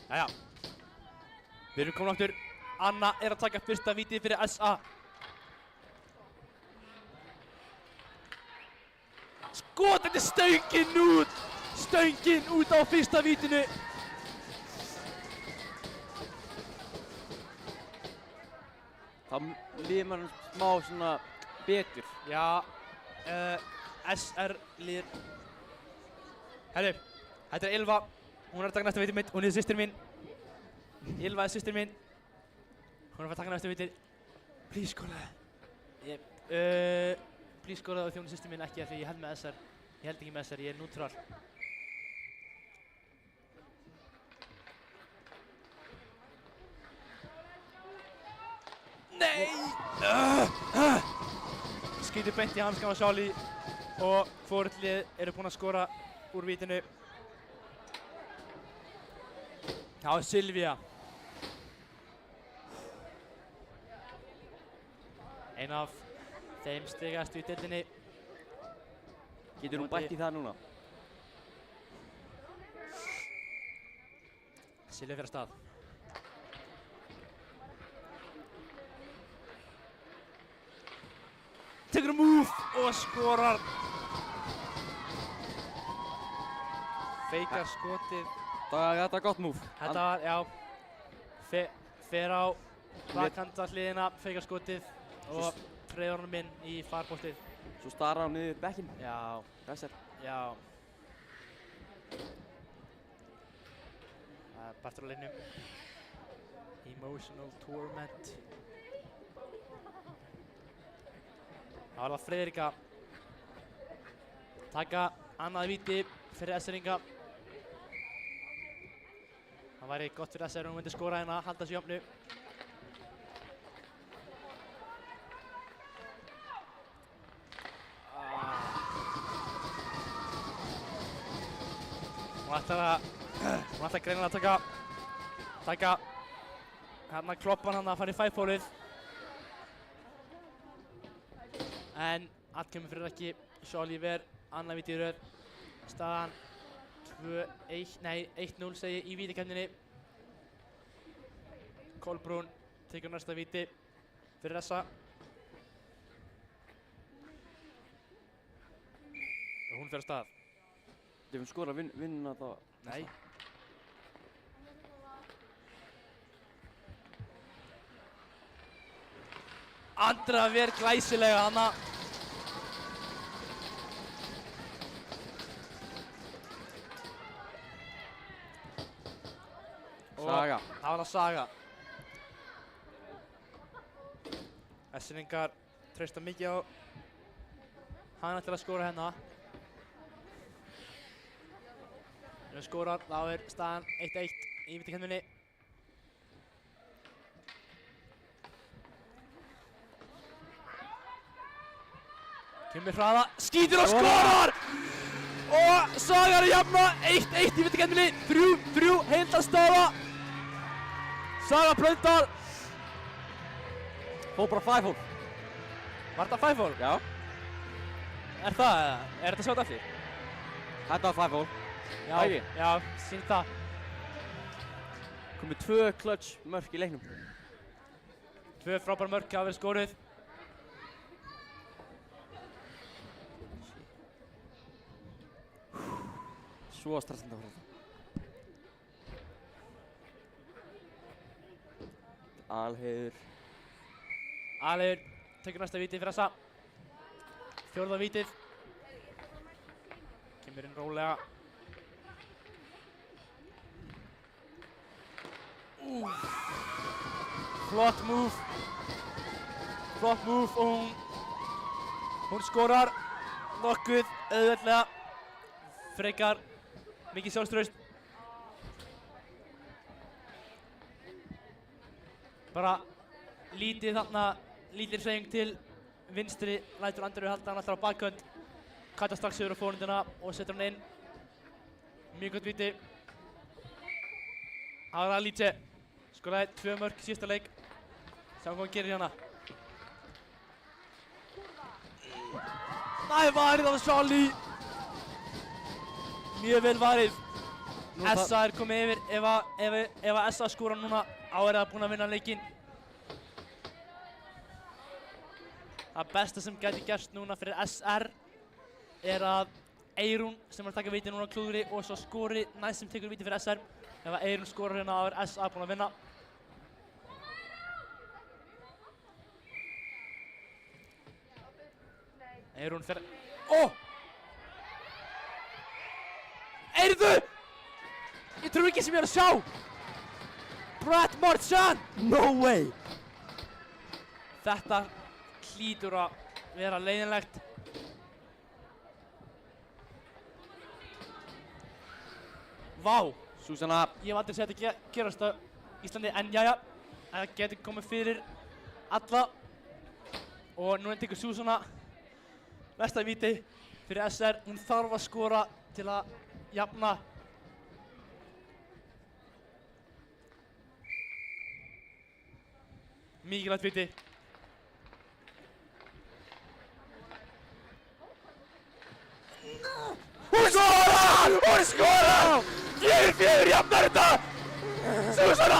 Jæja. Við erum komin áttur. Anna er að taka fyrsta vítið fyrir SA. Skot, þetta er stöngin út! Stöngin út á fyrsta vítinu. Það líður mann smá svona betur. Já, SR líður. Herru, þetta er Ylva. Hún er að taka næsta vitið mitt. Hún er systir mín. Ylva er systir mín. Hún er að fara að taka næsta vitið. Please skólaði. Please skólaði á því hún er systir mín, ekki af því ég held með SR. Ég held ekki með SR, ég er neutral. Nei! Skýtur beint í hanskan á Charlie og hvorugt lið eru búin að skora úr vítinu. Já, Silvía. Ein af þeim stigastu í deildinni. Getur hún bætt í það núna? Silvía fer af stað. Tekur move og skorar. Feikar skotið. Þetta var gott move. Þetta var, já, fer á bakhanda hliðina, feikar skotið og treður honum inn í farbóltið. Svo starar hann niður bekkinn. Já, Þessar. já. Það er partur á linnum. Emotional Torment. Það var það Friðrika. Taka annað víti fyrir SR-inga. Það væri gott fyrir SR ef hún myndi skora hérna, halda sig jöfnu. Hún ætlar greinilega að taka hérna kloppan hann að fara í fæfólið. En allt kemur fyrir ekki. Sjálífer, annað víti í röð. Staðan 1-0 segi í vítikefninni. Kolbrún tekur næsta víti fyrir þessa. Og hún fer af stað. Ef hún skorar vinna þá... Nei. Andra ver glæsilega hana. Saga. Það var það Saga. SR-ingar treysta mikið á hana til að skora hérna. Ef hún skorar, þá er staðan 1-1 í vítakefninni. Kemur hraða, skýtur og skorar! Og Saga er að jafna 1-1 í vítakefninni. 3-3 heildarstaða. Saga Blöndal. Fór bara 5-hól. Var þetta 5-hól? Já. Er það eða? Er þetta sjátt eftir? Þetta var 5-hól. Já, Ægi. já, sýnt það. Komið 2 clutch mörk í leiknum. 2 frábær mörk hafa verið skoruð. Svo stressandi að horfa. Alheiður. Alheiður tekur næsta vítið fyrir þessa. 4. vítið. Kemur inn rólega. Flott move. Flott move og hún skorar nokkuð auðveldlega. Frekar mikið sjálfstraust. Bara lítið þarna, lítil hreyfing til vinstri, lætur Andreu halda hann alltaf á bakhönd. Kata strax yfir á fórhundina og setur hann inn. Mjög gott víti. Agra Líce skoraði 2 mörk í síðasta leik. Sjáum hvað hann gerir hérna. Næ, varið af Charlie. Mjög vel varið. SA er komið yfir. Ef að SA skora núna er það búin að vinna leikinn. Það besta sem gæti gerst núna fyrir SR er að Eyrún sem er að taka víti núna á klúðri og svo skori næst sem tekur víti fyrir SR. Ef að Eyrún skorar hérna er SA búin að vinna. Eyrún fer... Eyrðu! Ég trúi ekki sem ég er að sjá! Brett Marchand! No way! Þetta hlýtur að vera leiðinlegt. Vá! Súsanna. Ég hef aldrei séð þetta gerast á Íslandi, en jæja. Það getur komið fyrir alla. Og nú tekur Súsanna næsta víti fyrir SR. Hún þarf að skora til að jafna. Mikilvægt víti. Hún skorar! Hún skorar! 4-4 jafnar þetta! Súsanna!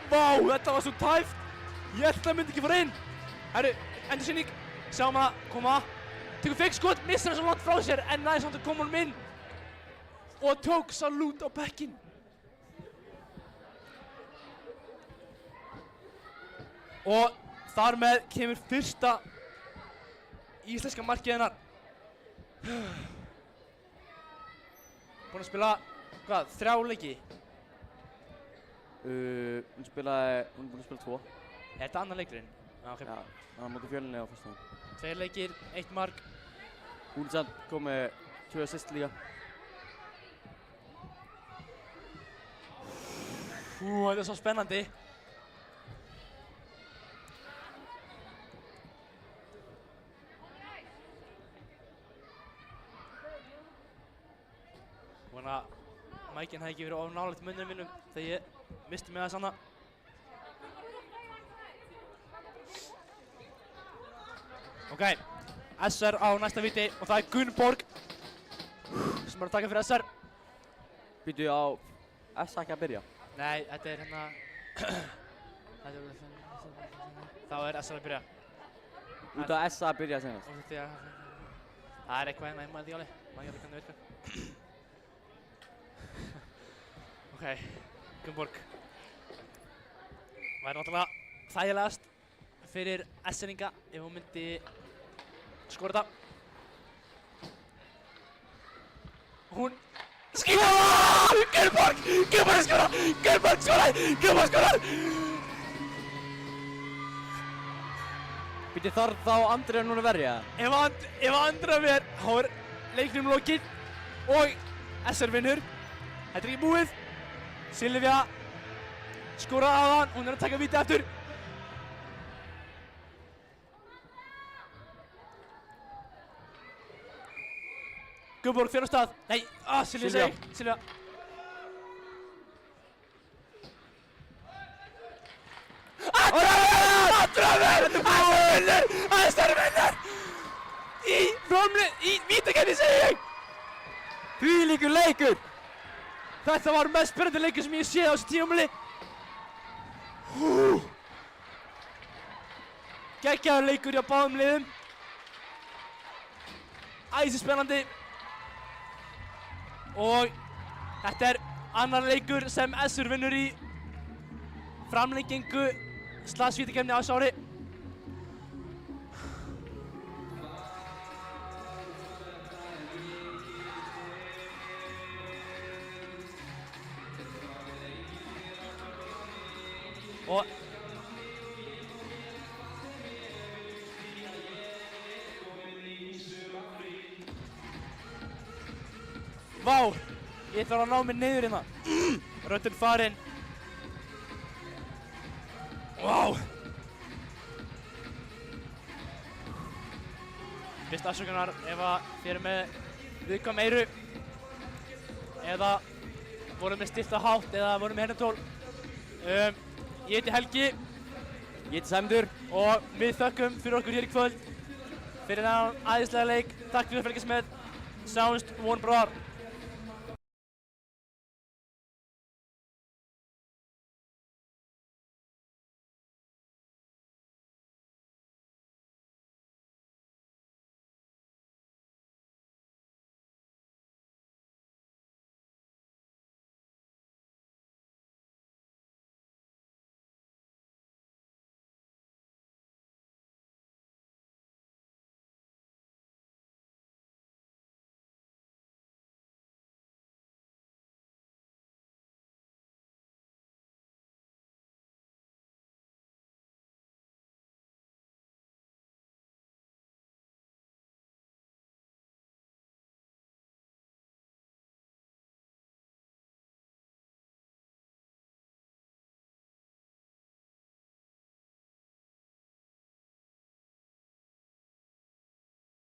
Vá, þetta var svo tæft! Ég held að það myndi ekki fara inn. Herru, endursýning. Sjáum að koma. Tekur fake skot, missar hann svo langt frá sér en næði samt að koma honum inn. Og tók salút á bekkinn. Og þar með kemur fyrsta íslenska markið hennar. Búinn að spila, hvað, 3 leiki? Hún er búinn að spila 2. Er þetta annar leikurinn? Já, ok. Já, hann móti Fjölni á fyrsta. 2 leikir, 1 mark. Hún samt kom með 2 assist líka. Þetta er svo spennandi. Vona að mækinn hefði ekki verið of nálægt munninum mínum þegar ég misti mig það sanna. Ok, SR á næsta víti og það er Gunnborg sem er að taka fyrir SR. Býtu á SA ekki að byrja? Nei, þetta er hérna... Þá er SR að byrja. Út af SA að byrja senast. Það er eitthvað hérna, ég maður því alveg. Maður ekki alveg hvernig það virkar. Ok, Gunnborg. Það er náttúrulega þægilegast fyrir SR-inga ef hún myndi skora þetta. Hún skorar! Gunnborg! Gunnborg skorar! Gunnborg skorar! Gunnborg skorar! Býtu þarf þá Andrea núna að verja? Ef Andrea ver, þá er leiknum lokið og SR vinnur. Þetta er ekki búið. Silvía skoraði á hann, hún er að taka víti aftur. Gunnborg fer á stað. Nei, Silvía segi. Silvía. SR vinnur! Í vítakeppni segi ég! Þvílíkur leikur! Þetta var mest spennandi leikur sem ég séð á þessu tímabili. Geggjaður leikur hjá báðum liðum. Æsispennandi. Og þetta er annar leikur sem SR vinnur í framlengingu /vítakeppni á þessu ári. Og vá, ég þarf að ná mér niður hérna. Röddin farinn. Vá. Fyrst afsökunar ef að þið eru með viðkvæm eyru eða voru með stilta hátt eða voru með heyrnartól. Ég heiti Helgi. Ég heiti Sæmundur. Og við þökkum fyrir okkur hér í kvöld. Fyrir þennan æðislega leik. Takk fyrir að fylgjast með. Sjáumst von bráðar.